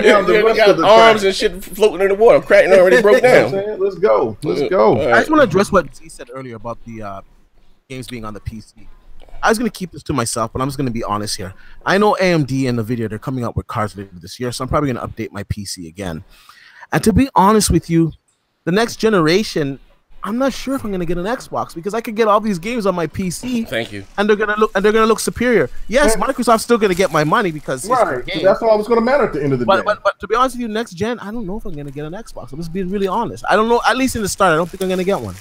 down the got arms and shit floating in the water. Kraken already broke down. Let's go. I just want to address what Z said earlier about the games being on the PC. I was going to keep this to myself, but I'm just going to be honest here. I know AMD and NVIDIA, they're coming out with cards later this year, so I'm probably going to update my PC again. And to be honest with you, the next generation, I'm not sure if I'm going to get an Xbox because I could get all these games on my PC. Thank you. And they're going to look superior. Yes, Microsoft's still going to get my money because right. That's all that's going to matter at the end of the day. But to be honest with you, next gen, I don't know if I'm going to get an Xbox. I'm just being really honest. I don't know. At least in the start, I don't think I'm going to get one.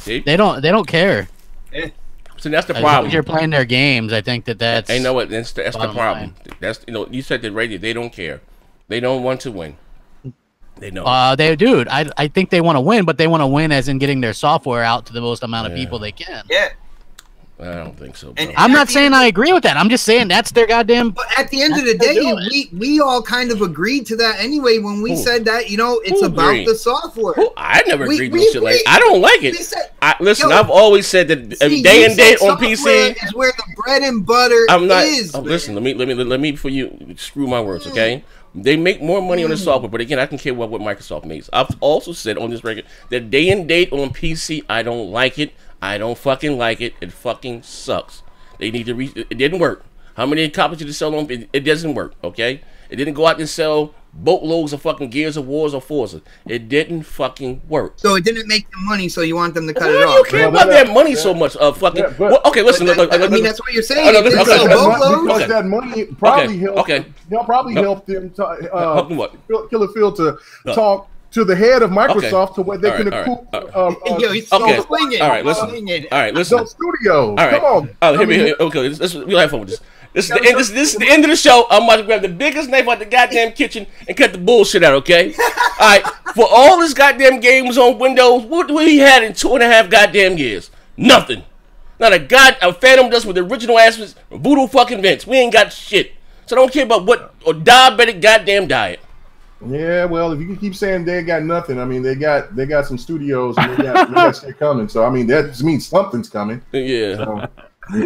They don't care. So that's the problem. If you're playing their games, I think that's. I know what. That's the problem. That's you said the radio. They don't care. They don't want to win. They know. I think they want to win, but they want to win as in getting their software out to the most amount of people they can. Yeah. I don't think so. And I'm not saying I agree with that. I'm just saying that's their goddamn. But at the end of the day, we all kind of agreed to that anyway when we said that it's about the software. I never agreed with shit like I don't like it. Listen, I've always said that day and date on PC is where the bread and butter is. Listen, let me for you screw my words, okay? They make more money on the software, but again, I don't care what Microsoft makes. I've also said on this record that day and date on PC, I don't like it. I don't fucking like it. It fucking sucks. They need to it didn't work. How many copies did it sell on? It doesn't work, okay? It didn't go out and sell boatloads of fucking Gears of Wars or Forza. It didn't fucking work. So it didn't make them money, so you want them to cut it off. You care about that money so much? Fucking. Okay, listen. I mean, that's what you're saying. Because that money probably helped. They'll probably help them. Killer Phil to talk to the head of Microsoft to where they can All right, listen. Studios. All right. Come on. Okay, we'll have fun with this. This is the end of the show. I'm about to grab the biggest knife out the goddamn kitchen and cut the bullshit out, okay? All right. For all his goddamn games on Windows, what we had in 2.5 goddamn years? Nothing. Not a Phantom Dust with the original asses, Voodoo fucking Vince. We ain't got shit. So I don't care about what diabetic goddamn diet. Yeah, well, if you can keep saying they got nothing, I mean, they got some studios and they got shit coming. So I mean, that just means something's coming. Yeah.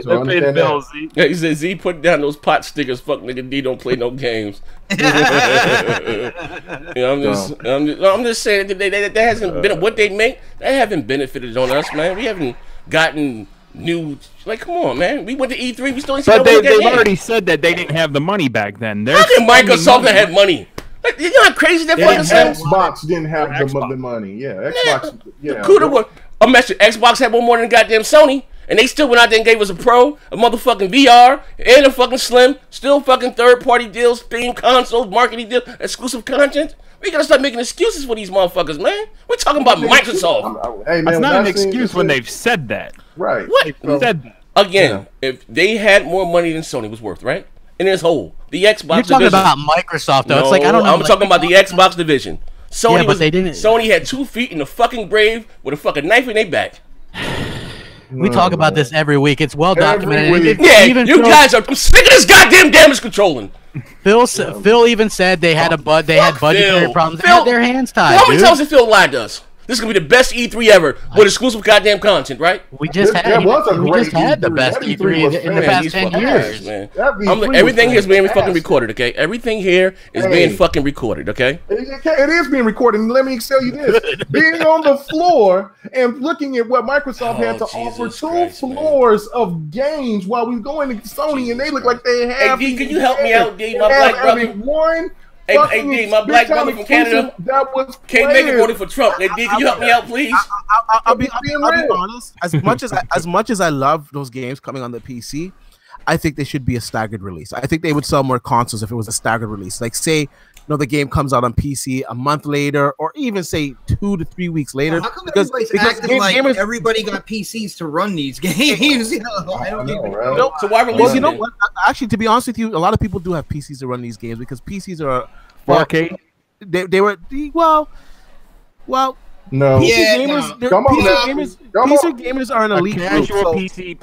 So understand that. Yeah, he said Z put down those pot stickers. Fuck nigga D don't play no games. I'm just saying that hasn't been what they make. That haven't benefited on us, man. We haven't gotten new. Like, come on, man. We went to E3. We still ain't. But they've already said that they didn't have the money back then. How can Microsoft have money? Like, you know how crazy that fucking sounds? Xbox didn't have the money. Yeah, Xbox. Yeah. Xbox had more than goddamn Sony. And they still went out there and gave us a Pro, a motherfucking VR, and a fucking Slim, still fucking third-party deals, theme consoles, marketing deals, exclusive content. We gotta start making excuses for these motherfuckers, man. We're talking about Microsoft. Hey, man, That's not an excuse when they've said that. Right. What? They've said that. Again, if they had more money than Sony was worth, right? In this whole, the Xbox You're talking division. about Microsoft, though. No, It's like, I don't know. I'm talking about the Xbox division. Sony but they didn't. Sony had 2 feet in the fucking grave with a fucking knife in their back. We talk about this every week. It's well documented. week. Yeah, Even you guys are. I'm sick of this goddamn damage controlling. Phil even said they had budgetary Phil. problems. They Phil, had their hands tied. How many dude. times did Phil lie to us? This is gonna be the best E3 ever with exclusive goddamn content, right? We just had the best E3 in the past 10 years. Man. Everything here is being fucking recorded, okay? Everything here is being fucking recorded, okay? It is being recorded. And let me tell you this: being on the floor and looking at what Microsoft had to offer, two floors of games while we going to Sony, and they look like they have. Hey, D, can you help me out, D, my black brother? One. Hey, D, my black brother from Canada can't make it voting for Trump. Hey, D, can you help me out, please? I'll be honest. As much as I love those games coming on the PC, I think they should be a staggered release. I think they would sell more consoles if it was a staggered release. Like, say, the game comes out on PC a month later, or even say 2 to 3 weeks later. How come everybody's acting like everybody got PCs to run these games? I don't know, right? So why release? Well, you know what? Actually, to be honest with you, a lot of people do have PCs to run these games because PCs are 4K. They were well. No. PC gamers are an elite group. Casual PC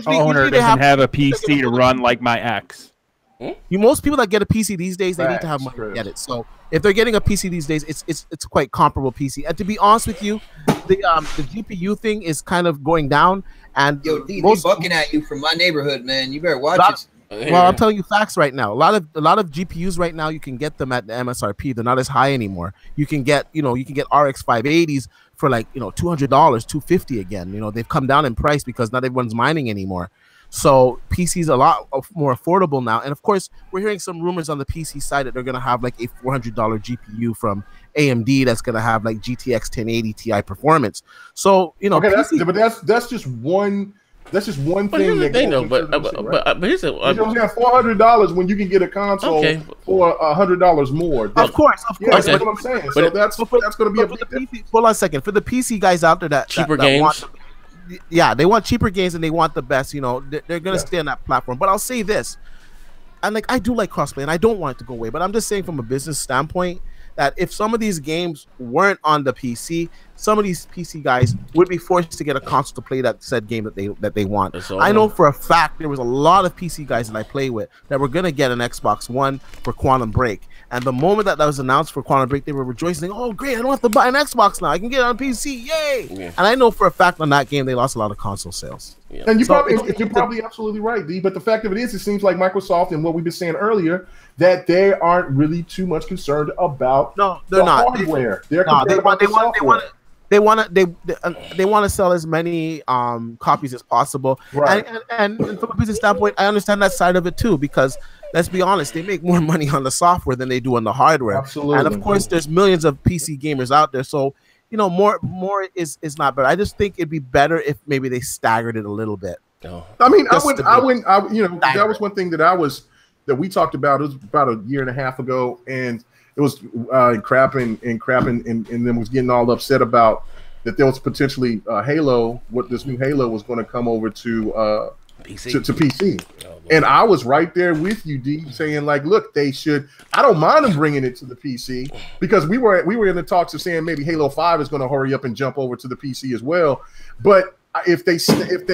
owner doesn't have a PC to run like my ex. Most people that get a PC these days, they need to have money to get it. So if they're getting a PC these days, it's quite comparable PC. And to be honest with you, the GPU thing is kind of going down. And yo, D, they bucking at you from my neighborhood, man. You better watch it. Well, I'm telling you facts right now. A lot of GPUs right now, you can get them at the MSRP. They're not as high anymore. You can get RX 580s for like $200, $250 again. They've come down in price because not everyone's mining anymore. So PC's a lot more affordable now. And of course, we're hearing some rumors on the PC side that they're going to have like a $400 GPU from AMD that's going to have like GTX 1080 Ti performance. So, okay, that's just one. That's just one but thing. Here's the thing, though. But here's the. $400 when you can get a console for $100 more. Of course. That's what I'm saying. So that's going to be a big PC. Hold on a second. For the PC guys out there that cheaper games. They want cheaper games and they want the best. They're gonna stay on that platform. But I'll say this, and I do like crossplay, and I don't want it to go away. But I'm just saying from a business standpoint that if some of these games weren't on the PC, some of these PC guys would be forced to get a console to play that said game that they want. I know for a fact there was a lot of PC guys that I play with that were gonna get an Xbox One for Quantum Break. And the moment that was announced for Quantum Break, they were rejoicing. Oh, great! I don't have to buy an Xbox now. I can get it on PC. Yay! Yeah. And I know for a fact on that game they lost a lot of console sales. Yeah. And you're probably absolutely right, D. But the fact of it is, it seems like Microsoft and what we've been saying earlier that they aren't really too much concerned about they're not hardware. They want to sell as many copies as possible. Right. And from a business standpoint, I understand that side of it too, because let's be honest, they make more money on the software than they do on the hardware. Absolutely. And of course, there's millions of PC gamers out there, so more is not better. I just think it'd be better if maybe they staggered it a little bit. No. I mean, that was one thing that we talked about. It was about a year and a half ago, and it was crapping and then was getting all upset about that there was potentially Halo. What this new Halo was going to come over to PC. To PC. And I was right there with you, D, saying like, look, they should. I don't mind them bringing it to the PC because we were in the talks of saying maybe Halo 5 is going to hurry up and jump over to the PC as well. But if they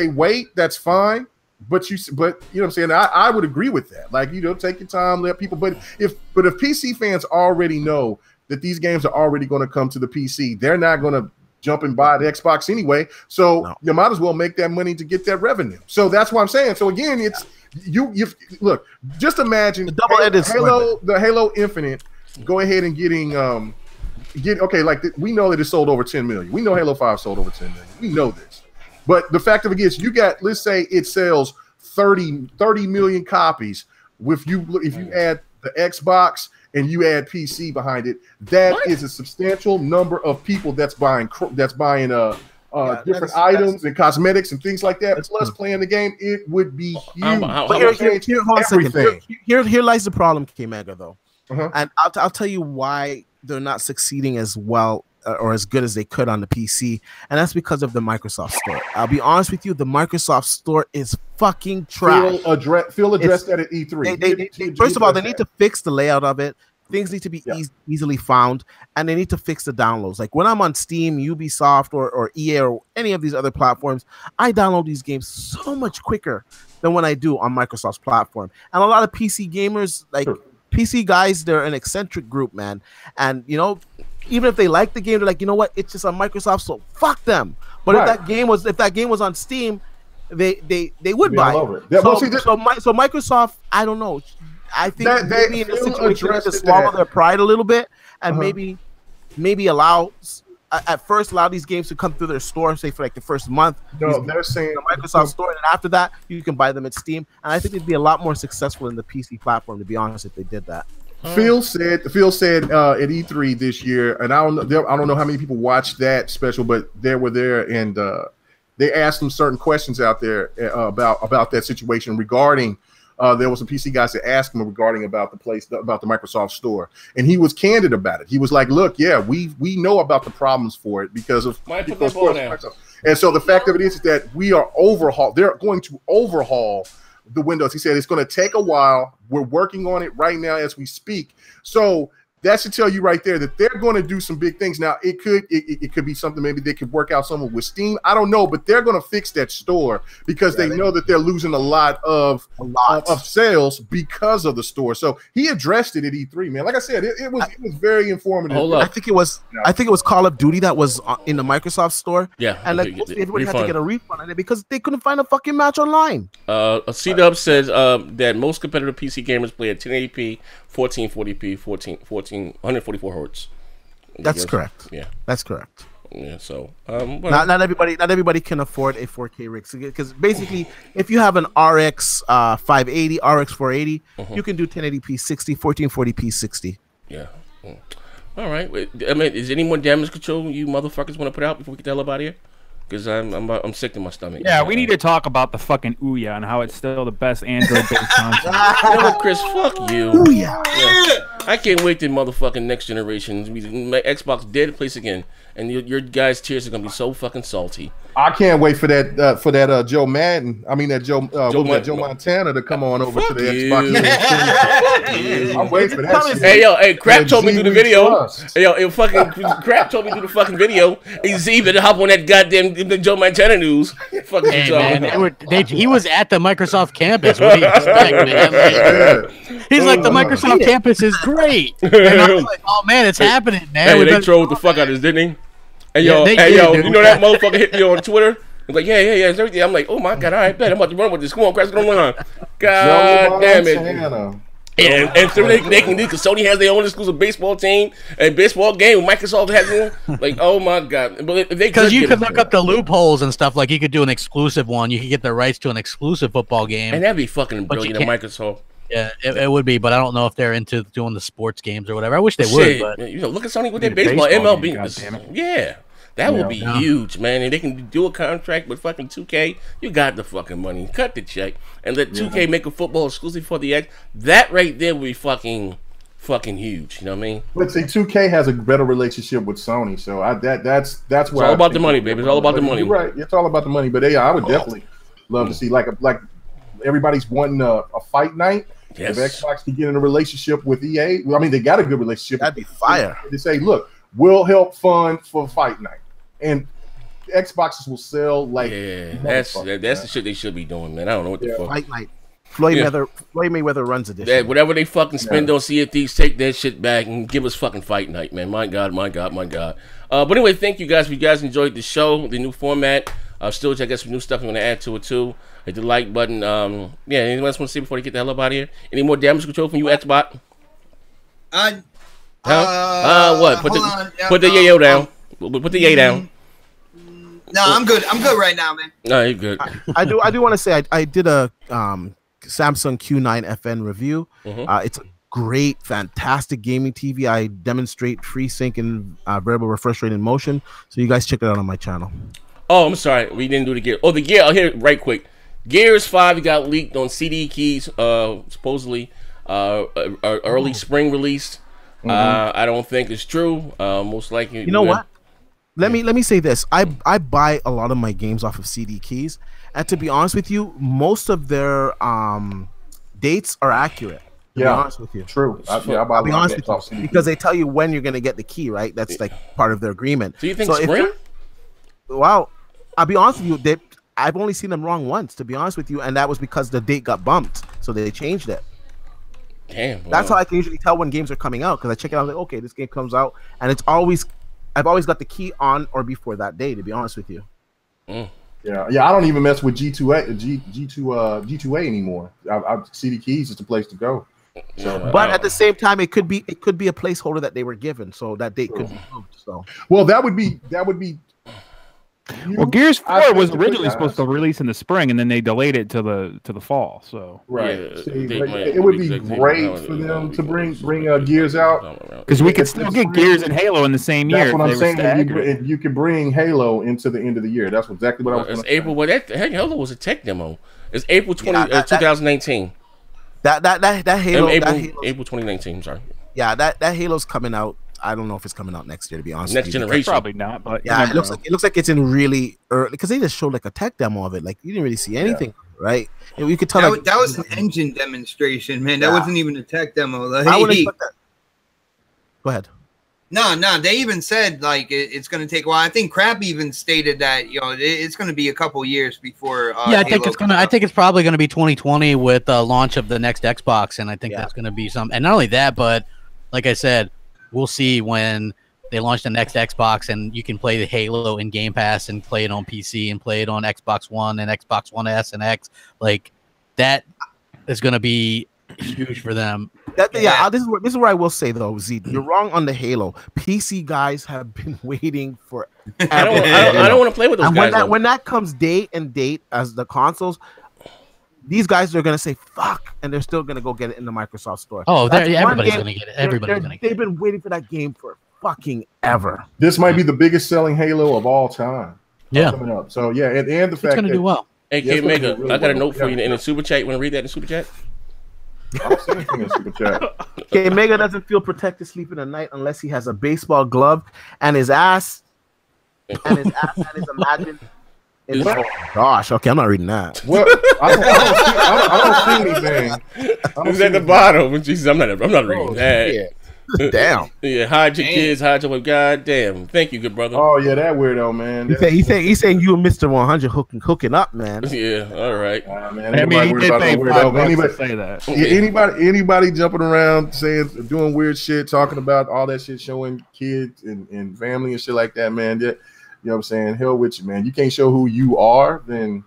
wait, that's fine. But you know what I'm saying? I would agree with that. Like, take your time, let people. But if PC fans already know that these games are already going to come to the PC, they're not going to jump and buy the Xbox anyway. So you might as well make that money to get that revenue. So that's what I'm saying. So again, it's you look. Just imagine the double-edged the Halo Infinite. Go ahead and we know that it sold over 10 million. We know Halo 5 sold over 10 million. We know this. But the fact of it is, you got, let's say it sells 30 million copies. If you add the Xbox and you add PC behind it, that is a substantial number of people that's buying different items and cosmetics and things like that. Plus playing the game, it would be huge. Here lies the problem, K-Mega, though. And I'll tell you why they're not succeeding as well or as good as they could on the PC, and that's because of the Microsoft Store. I'll be honest with you, the Microsoft Store is fucking trash. Phil addressed that at E3. First of all, they need to fix the layout of it. Things need to be easily found, and they need to fix the downloads. Like when I'm on Steam, Ubisoft, or EA, or any of these other platforms, I download these games so much quicker than when I do on Microsoft's platform. And a lot of PC gamers, like PC guys, they're an eccentric group, man. And you know, even if they like the game, they're like, you know what, it's just on Microsoft, so fuck them. But if that game was on Steam, they would buy it. So Microsoft, I don't know. I think maybe in this situation they have to swallow their pride a little bit, and maybe allow these games to come through their store, say for like the first month. No, they're saying the Microsoft Store, and after that, you can buy them at Steam. And I think they'd be a lot more successful in the PC platform, to be honest, if they did that. Phil said at E3 this year, and I don't know how many people watched that special, but they were there, and they asked him certain questions out there about that situation regarding. There was some PC guys that asked him regarding about the Microsoft Store, and he was candid about it. He was like, "Look, yeah, we know about the problems for it because of Microsoft." And so the fact of it is that they're going to overhaul the Windows. He said it's going to take a while. We're working on it right now as we speak. So that should tell you right there that they're going to do some big things. Now, it could be something maybe they could work out something with Steam. I don't know, but they're going to fix that store because they know that they're losing a lot of sales because of the store. So he addressed it at E3, man. Like I said, it was very informative. I think it was Call of Duty that was in the Microsoft Store. Yeah, and like everybody had to get a refund on it because they couldn't find a fucking match online. C-Dub says that most competitive PC gamers play at 1080p, 1440p, 144 hertz. That's correct. Yeah, that's correct. Yeah, so not everybody can afford a 4K rig, because basically, if you have an RX 580, RX 480, you can do 1080p 60, 1440p 60. Yeah. All right. I mean, is any more damage control you motherfuckers want to put out before we get the hell up out of here? Because I'm sick to my stomach. Yeah, we need to talk about the fucking Ouya and how it's still the best Android-based console. You know what, Chris? Fuck you. Ouya. Yeah. I can't wait till motherfucking next generation. My Xbox dead place again, and your guys' tears are gonna be so fucking salty. I can't wait for that Joe Madden. I mean that Joe Montana to come on over to the Xbox. I'm waiting for that. Hey, Crap told me to do the video. Hey, Crap told me to do the fucking video. He's even hop on that goddamn Joe Montana news. Fucking man, he was at the Microsoft campus. What do you expect, man? He's like, the Microsoft campus is great. And I was like, oh man, it's happening, man. Hey, they trolled the fuck out of us, didn't he? Hey yo, you know that motherfucker hit me on Twitter? He's like, yeah, it's everything. I'm like, oh my god, all right, bet I'm about to run with this. Come on, Chris, get on. God damn it. And so they can do, because Sony has their own exclusive baseball team and baseball game. Microsoft has one. Like, oh my god! But because you could look up the loopholes and stuff. Like, you could do an exclusive one. You could get the rights to an exclusive football game, and that'd be fucking brilliant at Microsoft. Yeah, it would be, but I don't know if they're into doing the sports games or whatever. I wish they would. But look at Sony with their baseball MLB. Yeah, that would be huge, man. And they can do a contract with fucking 2K. You got the fucking money. Cut the check and let 2K make a football exclusive for the X. That right there would be fucking huge. You know what I mean? But see, 2K has a better relationship with Sony, so that's where it's all about the money, baby. It's all about the money. You're right. It's all about the money. But yeah, I would definitely love to see like everybody's wanting a fight night. Yes. If Xbox can get in a relationship with EA, well, I mean, they got a good relationship. That'd be fire. They say, look, we'll help fund for fight night. And Xboxes will sell like... Yeah, that's the shit they should be doing, man. I don't know what the fuck. Fight night. Floyd Mayweather runs edition. Yeah, whatever they fucking spend on CFDs, take that shit back and give us fucking fight night, man. My God. But anyway, thank you guys. If you guys enjoyed the show, the new format, still, I guess some new stuff I'm going to add to it, too. Hit the like button. Anyone else want to say before they get the hell up out of here? Any more damage control from you, Xbot? What? Put the yayo down. Put the yay down. No, I'm good. I'm good right now, man. No, you're good. I do want to say I did a Samsung Q9 FN review. It's a great, fantastic gaming TV. I demonstrate FreeSync and variable refresh rate in motion. So you guys check it out on my channel. Oh, I'm sorry. We didn't do the gear. Oh, the gear. I'll hear it right quick. Gears 5 got leaked on CD keys, supposedly early spring release. I don't think it's true. Most likely, you know what? Let me say this. I buy a lot of my games off of CD keys, and to be honest with you, most of their dates are accurate. To be honest with you, true. I'll be honest with you because they tell you when you're gonna get the key, right? That's like part of their agreement. Do you think spring? Well, I'll be honest with you. I've only seen them wrong once, to be honest with you, and that was because the date got bumped, so they changed it. Damn. That's how I can usually tell when games are coming out, because I check it out like, okay, this game comes out, and I've always got the key on or before that day, to be honest with you. Yeah, I don't even mess with G2A anymore. CD keys is the place to go. So, but at the same time, it could be a placeholder that they were given, so that date could be moved. So, well, that would be. Well, Gears 4 was originally supposed to release in the spring, and then they delayed it to the fall. So right, it would be great for them to bring Gears out because we could still get Gears and Halo in the same year. That's what I'm saying. You could bring Halo into the end of the year. That's exactly what I was. It's April. Well, Halo was a tech demo. It's April 2019. That Halo. April 2019. Sorry. Yeah, that Halo's coming out. I don't know if it's coming out next year, to be honest. Next generation, probably not. But yeah, it looks like it's in really early because they just showed like a tech demo of it. Like you didn't really see anything, right? And you could tell that was an engine demonstration, man. That wasn't even a tech demo. Like, I wouldn't expect that. Go ahead. No. They even said like it's going to take a while. I think Crap even stated that it's going to be a couple years before. I think it's gonna. I think it's probably going to be 2020 with the launch of the next Xbox, and I think that's going to be some. And not only that, but like I said. We'll see when they launch the next Xbox and you can play the Halo in Game Pass and play it on PC and play it on Xbox One and Xbox One S and X. Like that is going to be huge for them. This is where I will say though, Z, you're wrong on the Halo. PC guys have been waiting for. I don't want to play with those guys. When that comes date as the consoles. These guys are going to say fuck, and they're still going to go get it in the Microsoft store. Oh, everybody's going to get it. Everybody's going to get it. They've been waiting for that game for fucking ever. This might be the biggest selling Halo of all time. Yeah. Coming up. So, yeah, and the fact it's going to do well. Hey, K Mega, I got a note for you in the Super Chat. You want to read that in the Super Chat? I don't see anything in the Super Chat. K Mega doesn't feel protected sleeping at night unless he has a baseball glove and his ass is imagined. Oh gosh, okay, I'm not reading that. Well, I don't see anything. It's at the bottom. Jesus, I'm not reading that. Yeah. Damn. Yeah, hide your kids, hide your wife. God damn. Thank you, good brother. Oh yeah, that weirdo, man. He's saying you and Mr. 100 hooking up, man. Yeah, all right. Man, I mean, he did say that. Anybody jumping around doing weird shit, talking about all that shit, showing kids and family and shit like that, man. Yeah. You know what I'm saying? Hell with you, man. You can't show who you are, then,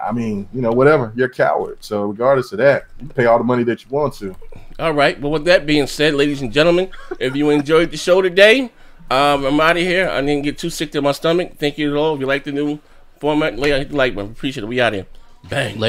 I mean, whatever. You're a coward. So regardless of that, you pay all the money that you want to. All right. Well, with that being said, ladies and gentlemen, if you enjoyed the show today, I'm out of here. I didn't get too sick to my stomach. Thank you all. If you like the new format, hit the like button. Appreciate it. We out here. Bang.